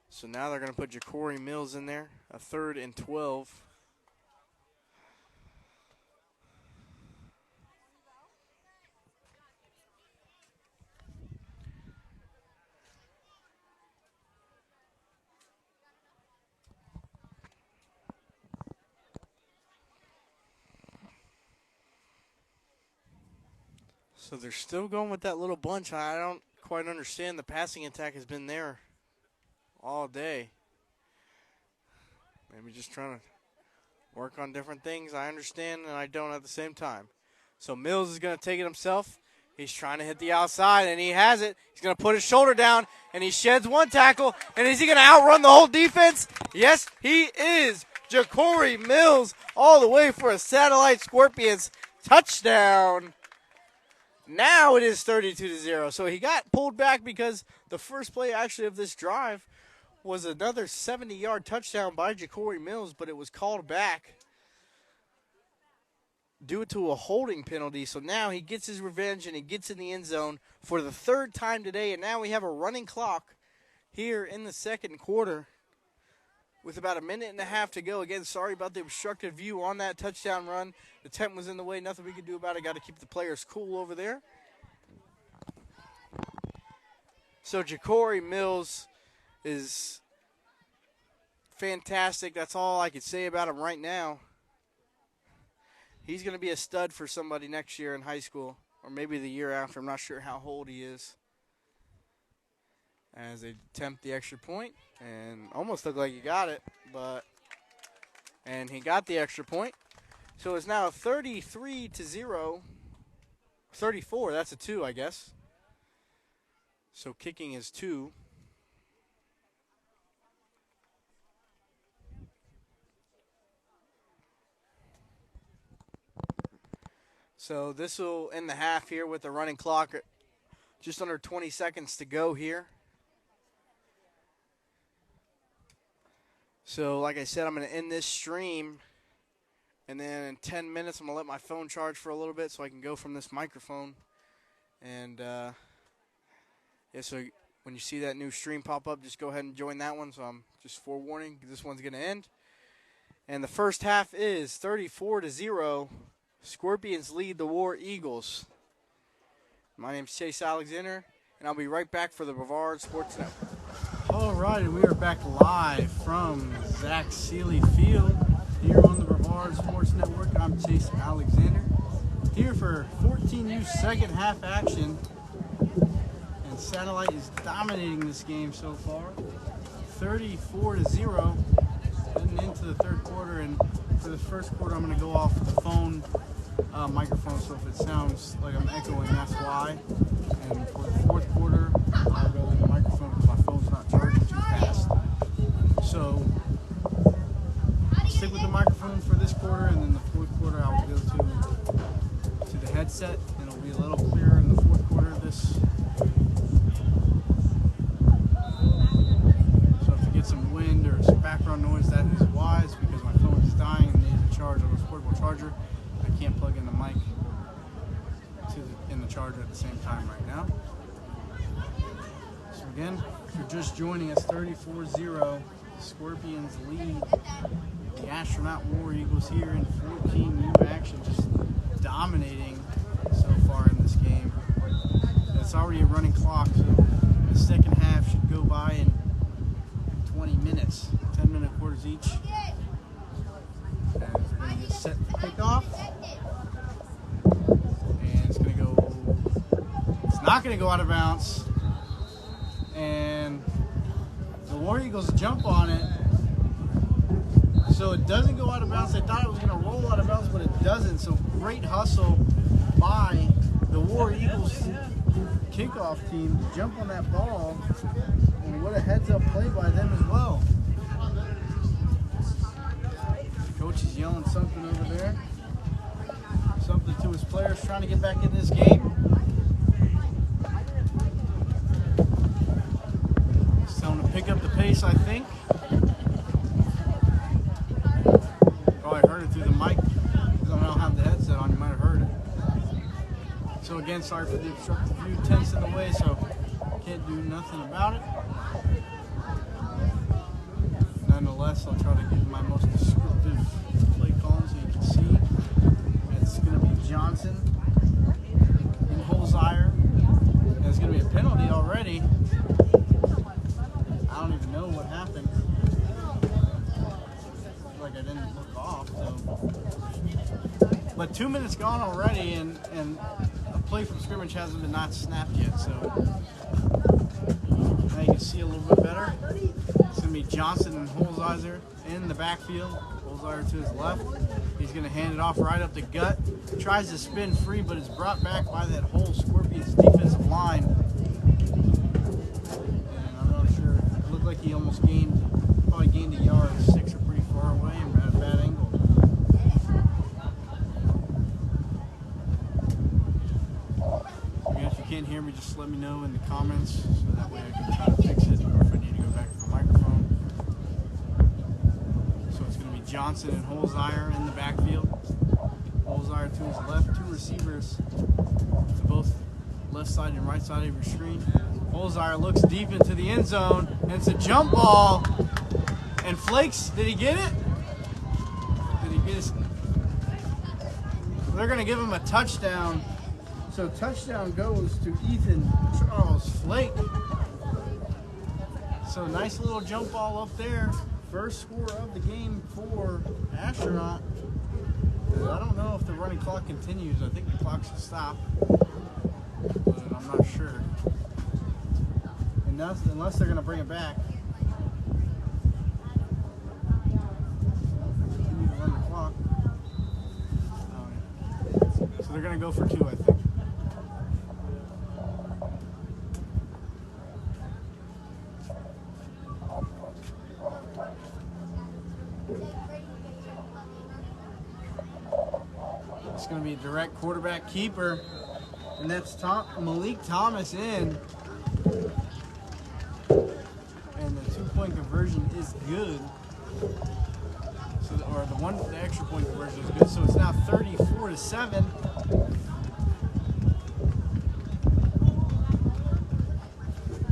So now they're going to put Ja'Cory Mills in there, a 3rd and 12. So they're still going with that little bunch. I don't quite understand. The passing attack has been there all day. Maybe just trying to work on different things. I understand, and I don't at the same time. So Mills is going to take it himself. He's trying to hit the outside, and he has it. He's going to put his shoulder down, and he sheds one tackle. And is he going to outrun the whole defense? Yes, he is. Ja'Cory Mills all the way for a Satellite Scorpions touchdown. Now it is 32-0. So he got pulled back because the first play actually of this drive was another 70-yard touchdown by Ja'Cory Mills, but it was called back due to a holding penalty. So now he gets his revenge and he gets in the end zone for the 3rd time today. And now we have a running clock here in the 2nd quarter with about a minute and a half to go. Again, sorry about the obstructed view on that touchdown run. The tent was in the way. Nothing we could do about it. Got to keep the players cool over there. So Ja'Cory Mills is fantastic. That's all I could say about him right now. He's going to be a stud for somebody next year in high school, or maybe the year after. I'm not sure how old he is. As they attempt the extra point, and almost looked like he got it, and he got the extra point. So it's now 33-0. 34, that's a 2, I guess. So kicking is 2. So this will end the half here with the running clock. Just under 20 seconds to go here. So like I said, I'm going to end this stream. And then in 10 minutes, I'm going to let my phone charge for a little bit so I can go from this microphone. And, yeah, so when you see that new stream pop up, just go ahead and join that one. So I'm just forewarning, this one's going to end. And the first half is 34-0. Scorpions lead the War Eagles. My name's Chase Alexander, and I'll be right back for the Brevard Sports Network. All right, and we are back live from Zach Seeley Field here on the Brevard Sports Network. I'm Chase Alexander here for 14U second half action, and Satellite is dominating this game so far, 34-0, heading into the 3rd quarter. And for the 1st quarter, I'm going to go off the phone microphone, so if it sounds like I'm echoing, that's why. And for the 4th quarter, I'll go with the microphone because my phone's not charging too fast. So stick with the microphone for this quarter, and then the 4th quarter I will go to the headset, and it'll be a little clearer in the 4th quarter of this. So if you get some wind or some background noise, that is wise, because my phone is dying and needs a charge on this portable charger. I can't plug in the mic in the charger at the same time right now. So again, if you're just joining us, 34-0 Scorpions lead the Astronaut War Eagles here in 14U action, just dominating so far in this game. It's already a running clock, so the second half should go by in 20 minutes, 10-minute quarters each. As we're going to get set for kickoff. And it's going to go, it's not going to go out of bounds. And the War Eagles jump on it. So it doesn't go out of bounds. I thought it was going to roll out of bounds, but it doesn't. So great hustle by the War Eagles kickoff team to jump on that ball. And what a heads-up play by them as well. Coach is yelling something over there. Something to his players trying to get back in this game. He's telling them to pick up the pace, I think. Probably heard it through the mic. Because I don't have the headset on, you might have heard it. So again, sorry for the obstructed view. Tents in the way, so can't do nothing about it. Nonetheless, I'll try to give my most descriptive play calling so you can see. It's going to be Johnson and Holzheimer. And it's going to be a penalty already. I don't even know what happened. I feel like I didn't look off. So. But 2 minutes gone already, and a play from scrimmage hasn't been not snapped yet. So now you can see a little bit better. It's going to be Johnson and Holzheimer in the backfield. Holzheimer to his left. He's going to hand it off right up the gut. Tries to spin free, but it's brought back by that whole Scorpions defensive line. And I'm not sure. It looked like he almost probably gained a yard. Sticks are pretty far away and at a bad angle. Again, if you can't hear me, just let me know in the comments so that way I can try to fix it, or if I need to go back to the microphone. So it's going to be Johnson and Holzheimer in the backfield. Holzheimer to his left, two receivers to both left side and right side of your screen. Holzheimer looks deep into the end zone, and it's a jump ball. And Flakes, did he get it? Did he get his? They're going to give him a touchdown. So touchdown goes to Ethan Charles Flake. So nice little jump ball up there. First score of the game for Astronaut. I don't know if the running clock continues. I think the clock should stop, but I'm not sure. And that's, unless they're going to bring it back. Continue to run the clock. So they're going to go for two, I think. It's going to be a direct quarterback keeper, and that's Malik Thomas in. And the 2-point conversion is good. So, or the extra point conversion is good. So it's now 34-7.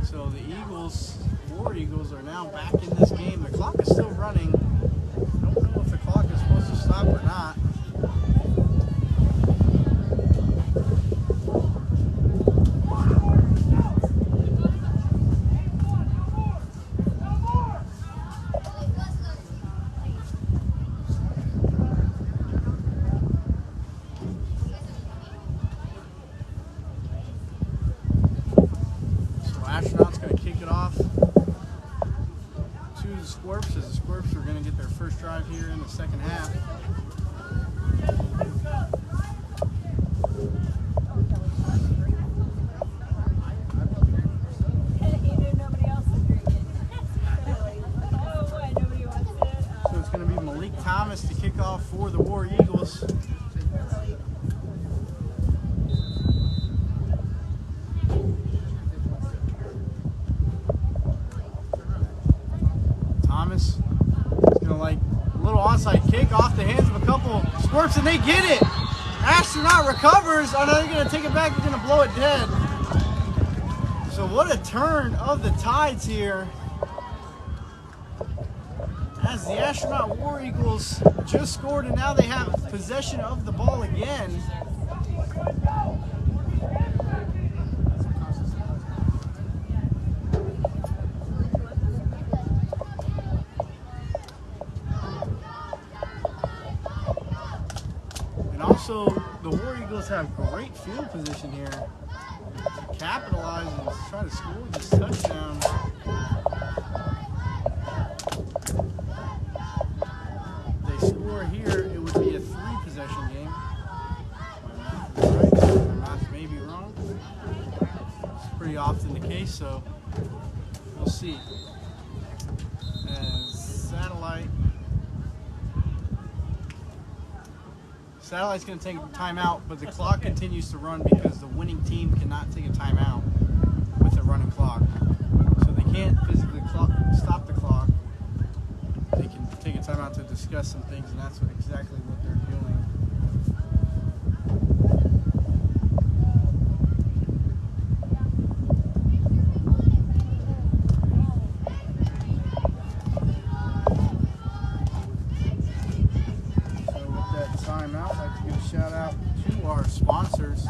So the War Eagles are now back in this game. The clock is still running. I don't know if the clock is supposed to stop or not. Astronaut's going to kick it off to the Squirps, as the Squirps are going to get their first drive here in the second half. So it's going to be Malik Thomas to kick off for the War Eagles. Thomas is going to like a little onside kick off the hands of a couple Squirps, and they get it. Astronaut recovers. Oh, no, they're going to take it back. They're going to blow it dead. So what a turn of the tides here. as the Astronaut War Eagles just scored, and now they have possession of the ball again. And also, the War Eagles have great field position here to capitalize and try to score this touchdown. If they score here, it would be a 3-possession game. My math may be wrong. It's pretty often the case, so we'll see. As Satellite's going to take a timeout, but the clock continues to run because the winning team cannot take a timeout with a running clock. So they can't physically stop the clock. They can take a timeout to discuss some things, and that's exactly what they're doing. Shout out to our sponsors.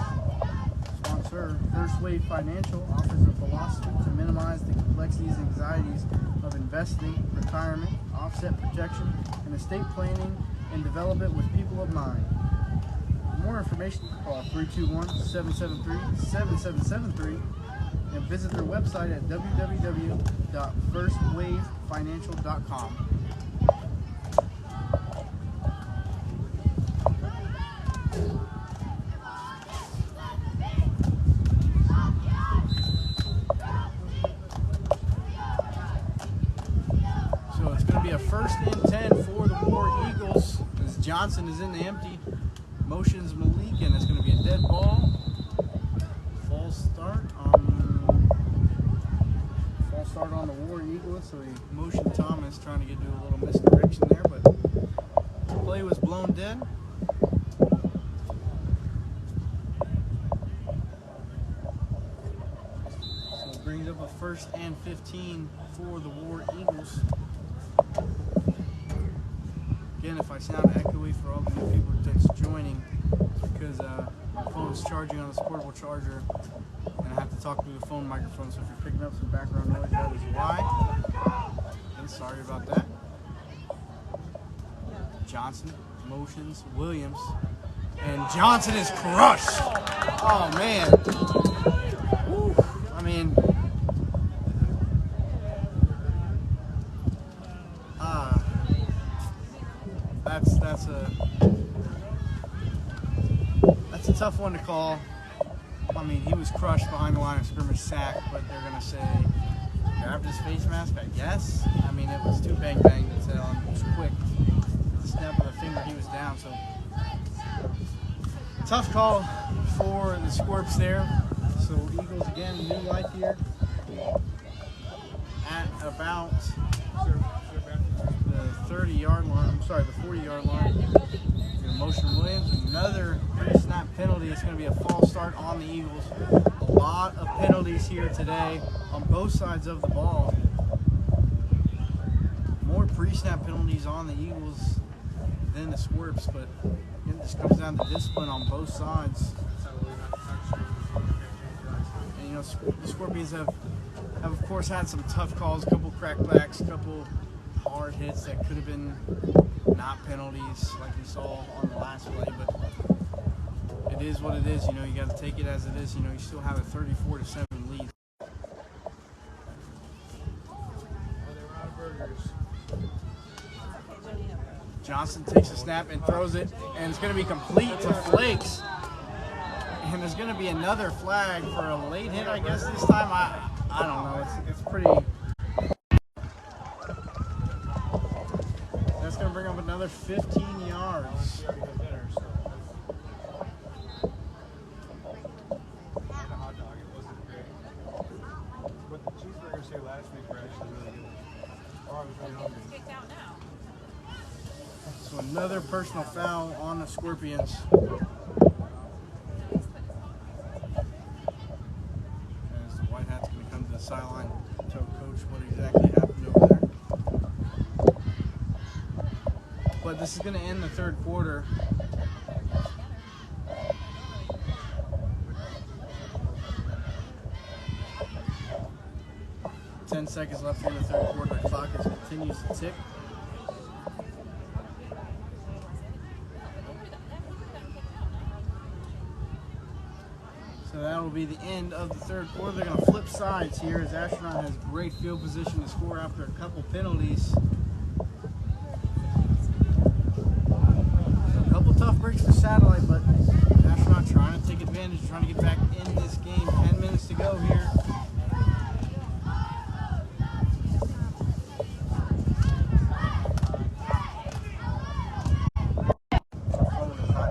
First Wave Financial offers a philosophy to minimize the complexities and anxieties of investing, retirement, offset protection, and estate planning and development with people of mind. For more information, call 321-773-7773 and visit their website at www.firstwavefinancial.com. First and 10 for the War Eagles as Johnson is in the empty. Motions Malik, and it's going to be a dead ball. False start on the War Eagles. So he motioned Thomas, trying to do a little misdirection there, but the play was blown dead. So it brings up a first and 15 for the War Eagles. Again, if I sound echoey for all the new people that's joining, it's because my phone's charging on this portable charger, and I have to talk through the phone microphone, so if you're picking up some background noise, that is why. And sorry about that. Johnson motions Williams, and Johnson is crushed. Oh, man. Woo. I mean... That's a tough one to call. I mean, he was crushed behind the line of scrimmage, sack, but they're going to say, grabbed his face mask, I guess. I mean, it was too bang to tell him. It was quick. With the snap of the finger, he was down. So, tough call for the Scorps there. So, Eagles again, new life here at about the 30-yard line. I'm sorry, the 40-yard line. Motion Williams, another pre-snap penalty. It's going to be a false start on the Eagles. A lot of penalties here today on both sides of the ball. More pre-snap penalties on the Eagles than the Scorps, but again, this comes down to discipline on both sides. And, you know, the Scorpions have of course had some tough calls, a couple crackbacks, a couple hard hits that could have been not penalties like we saw on the last play, but it is what it is. You know, you got to take it as it is. You know, you still have a 34-7 lead. Johnson takes a snap and throws it, and it's going to be complete to Flakes. And there's going to be another flag for a late hit, I guess this time. I don't know. It's pretty. That's going to bring up another 15 yards. So another personal foul on the Scorpions. As the White Hat's going to come to the sideline, tell Coach what exactly happened over there. This is going to end the third quarter. Ten seconds left in the third quarter. The clock continues to tick. So that will be the end of the third quarter. They're going to flip sides here as Astronaut has great field position to score after a couple penalties. A couple tough breaks for Satellite, but Astronaut trying to take advantage, trying to get back in this game. 10 minutes to go here.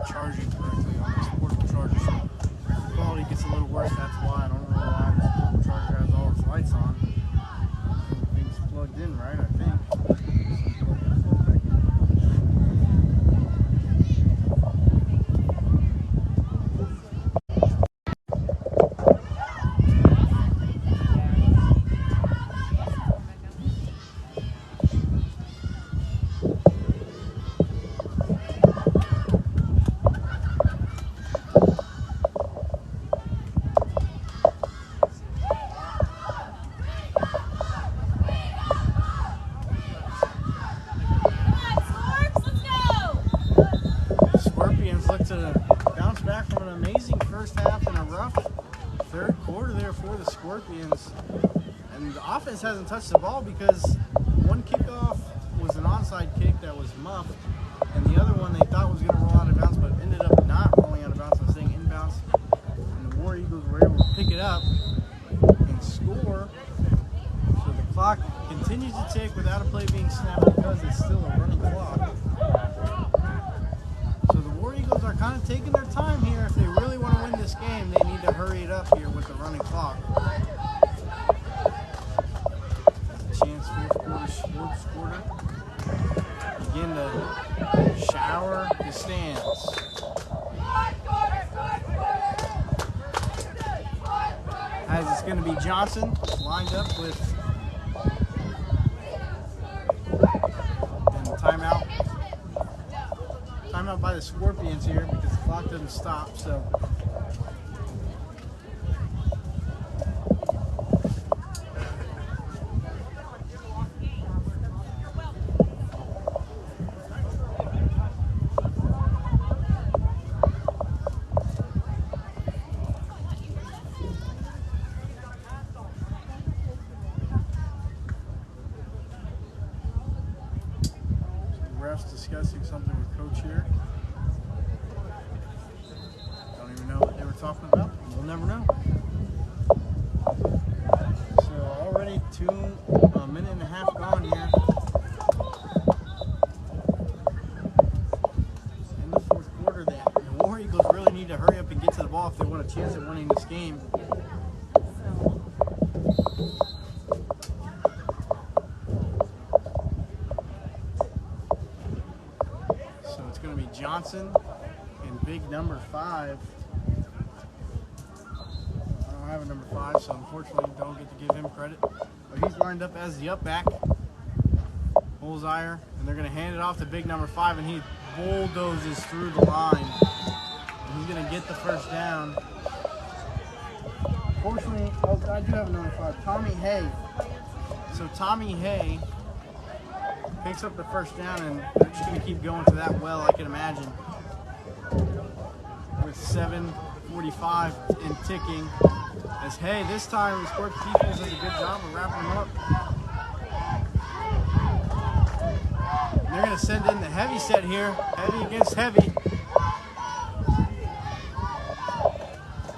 Charging correctly on this portable charger, so the quality gets a little worse. That's why I don't know why this portable charger has all its lights on. Everything's plugged in right, I think. Look to bounce back from an amazing first half and a rough third quarter there for the Scorpions. And the offense hasn't touched the ball because one kickoff was an onside kick that was muffed, and the other one they thought was going to roll out of bounds, but ended up not rolling out of bounds, so staying inbounds. And the War Eagles were able to pick it up and score. So the clock continues to tick without a play being snapped because it's still a running clock. Are kind of taking their time here. If they really want to win this game, they need to hurry it up here with the running clock. Chance fourth quarter. Begin to shower the stands. As it's going to be Johnson lined up with and the timeout. Timeout by the Scorpions here because the clock doesn't stop, so refs discussing something with coach here. Don't even know what they were talking about. We'll never know. So already a minute and a half gone here. In the fourth quarter, the War Eagles really need to hurry up and get to the ball if they want a chance at winning this game. Johnson and big number 5. I don't have a number 5, so unfortunately don't get to give him credit. But he's lined up as the up back. Bullseye, and they're going to hand it off to big number 5, and he bulldozes through the line. And he's going to get the first down. Fortunately, oh, I do have a number 5, Tommy Hay. So Tommy Hay picks up the first down, and they're just going to keep going to that well, I can imagine. With 7:45 and ticking. As Hay, this time, the Scorpions defense does a good job of wrapping them up. And they're going to send in the heavy set here. Heavy against heavy.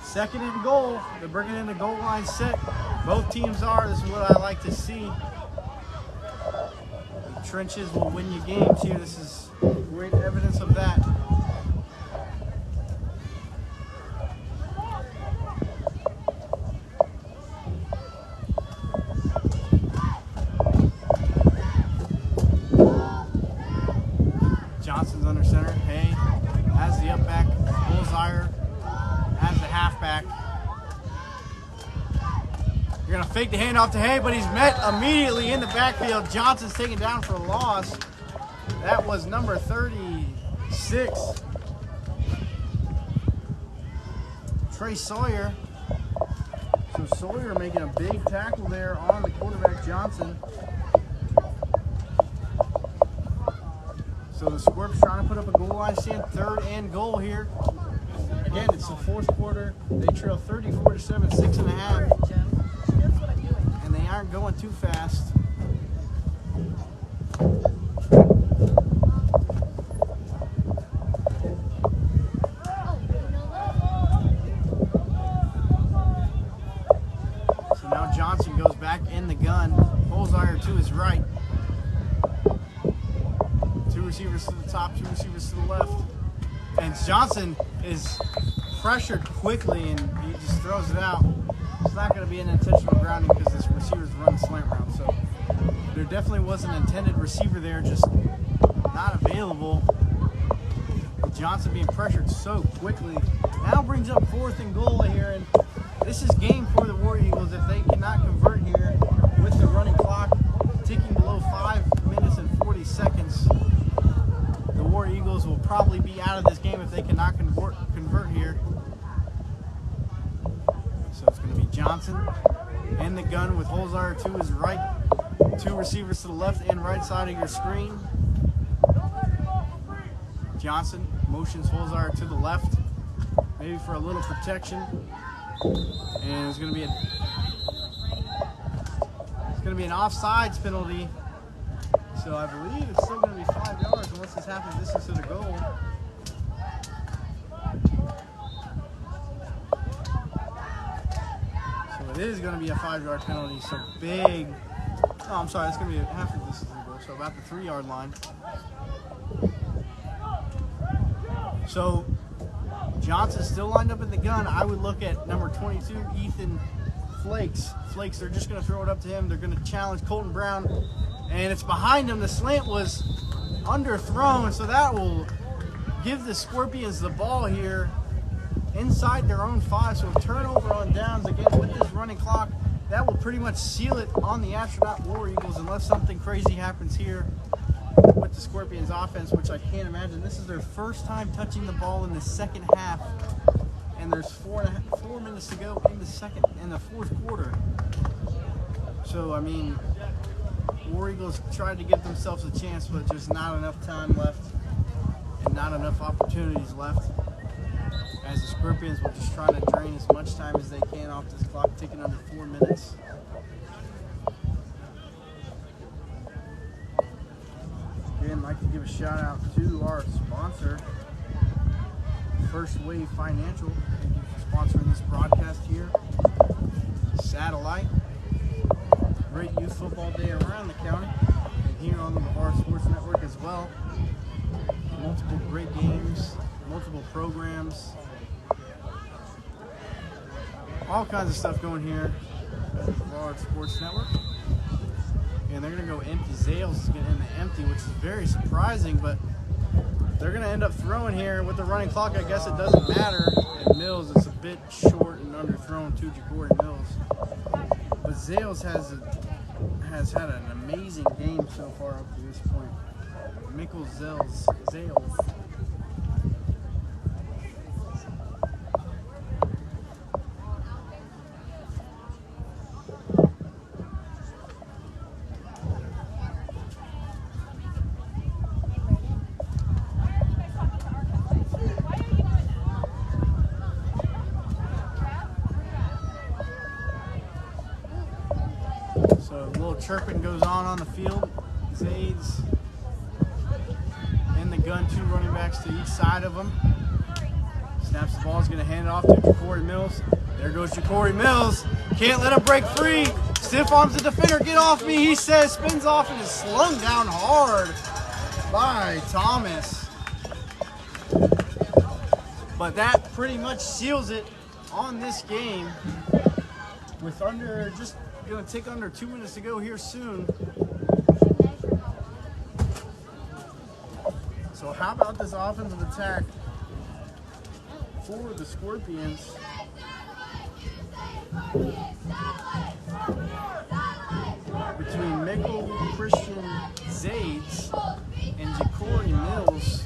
Second and goal. They're bringing in the goal line set. Both teams are. This is what I like to see. Trenches will win you games here. This is great evidence of that. Johnson's under center. Hay has the up back. Bullseye has the halfback. You're going to fake the handoff to Hay, but he's met immediately in the backfield. Johnson's taken down for a loss. That was number 36, Trey Sawyer. So Sawyer making a big tackle there on the quarterback Johnson. So the Squirps trying to put up a goal line stand, 3rd and goal here. Again, it's the 4th quarter. They trail 34-7, 6.5. And they aren't going too fast. So now Johnson goes back in the gun. Holzheimer to his right. 2 receivers to the top, 2 receivers to the left. And Johnson is pressured quickly and he just throws it out. It's not going to be an intentional grounding because this receiver's running slant route. So there definitely was an intended receiver there, just not available. Johnson being pressured so quickly. Now brings up 4th and goal here, and this is game for the War Eagles. If they cannot convert here with the running clock ticking below 5 minutes and 40 seconds, the War Eagles will probably be out of this game if they cannot convert here. So it's going to be Johnson in the gun with Holzheimer to his right. 2 receivers to the left and right side of your screen. Johnson motions Holzheimer to the left, maybe for a little protection. And it's going to be an offsides penalty. So I believe it's still going to be 5 yards unless it's half the distance to the goal. So it is going to be a 5-yard penalty. So big. Oh, I'm sorry. It's going to be half the distance to the goal. So about the 3-yard line. So Johnson's still lined up in the gun. I would look at number 22, Ethan Flakes. They're just going to throw it up to him. They're going to challenge Colton Brown. And it's behind him. The slant was underthrown, so that will give the Scorpions the ball here inside their own 5. So a turnover on downs again with this running clock. That will pretty much seal it on the Astronaut War Eagles unless something crazy happens here with the Scorpions offense, which I can't imagine. This is their first time touching the ball in the second half, and there's 4 minutes to go in the 4th quarter. So I mean, War Eagles tried to give themselves a chance, but just not enough time left and not enough opportunities left, as the Scorpions will just try to drain as much time as they can off this clock ticking under 4 minutes. Again, I'd like to give a shout out to our sponsor, First Wave Financial. Thank you for sponsoring this broadcast here. Satellite. Great youth football day around the county and here on the BSN Sports Network as well. Multiple great games, multiple programs, all kinds of stuff going here at the BSN Sports Network. And they're going to go empty. Zales is going to end the empty, which is very surprising, but they're going to end up throwing here with the running clock. I guess it doesn't matter. And Mills is a bit short and underthrown to Ja'Cory Mills. But Zales has had an amazing game so far up to this point. Michael Zales. So a little chirping goes on the field. Zades in the gun, 2 running backs to each side of him. Snaps the ball, is going to hand it off to Ja'Cory Mills. There goes Ja'Cory Mills. Can't let him break free. Stiff arms the defender. Get off me, he says. Spins off and is slung down hard by Thomas. But that pretty much seals it on this game with just going to take under 2 minutes to go here soon. So how about this offensive attack for the Scorpions? Between Michael, Christian, Zades, and Ja'Cory Mills.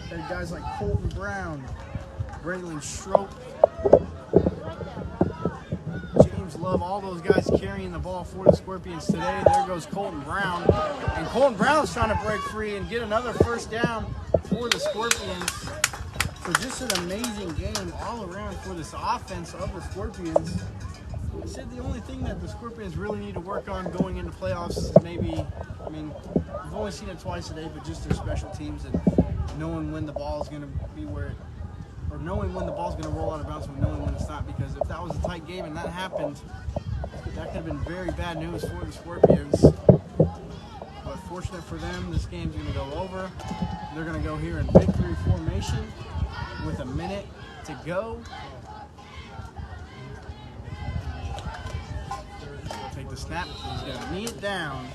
Had guys like Colton Brown, Braylon Strope, James Love, all those guys carrying the ball for the Scorpions today. There goes Colton Brown. And Colton Brown's trying to break free and get another first down for the Scorpions. So just an amazing game all around for this offense of the Scorpions. I said the only thing that the Scorpions really need to work on going into playoffs is maybe, I mean, we've only seen it twice today, but just their special teams and knowing when the ball is going to be where, or knowing when the ball is going to roll out of bounds and knowing when it's not. Because if that was a tight game and that happened, that could have been very bad news for the Scorpions. But fortunate for them, this game's going to go over. They're going to go here in victory formation with a minute to go. Take the snap. He's going to knee it down.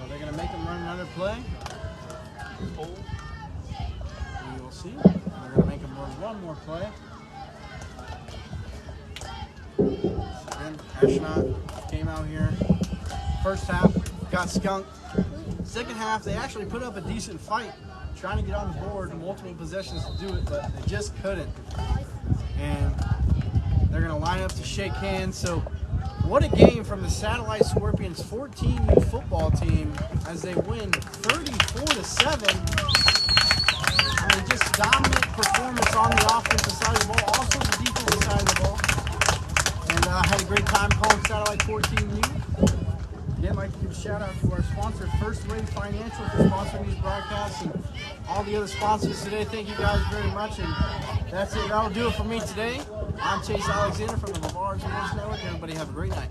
They're going to make him run another play. We will see. They're going to make him run one more play. Again, Astronaut came out here. First half, got skunked. Second half, they actually put up a decent fight, trying to get on the board, multiple possessions to do it, but they just couldn't. And they're going to line up to shake hands. So what a game from the Satellite Scorpions 14U football team as they win 34-7. I mean, just dominant performance on the offensive side of the ball, also the defensive side of the ball. And I had a great time calling Satellite 14U. Again, I'd like to give a shout out to our sponsor, First Rate Financial, for sponsoring these broadcasts, and all the other sponsors today. Thank you guys very much. And that's it. That'll do it for me today. I'm Chase Alexander from the WARNER Sports Network. Everybody have a great night.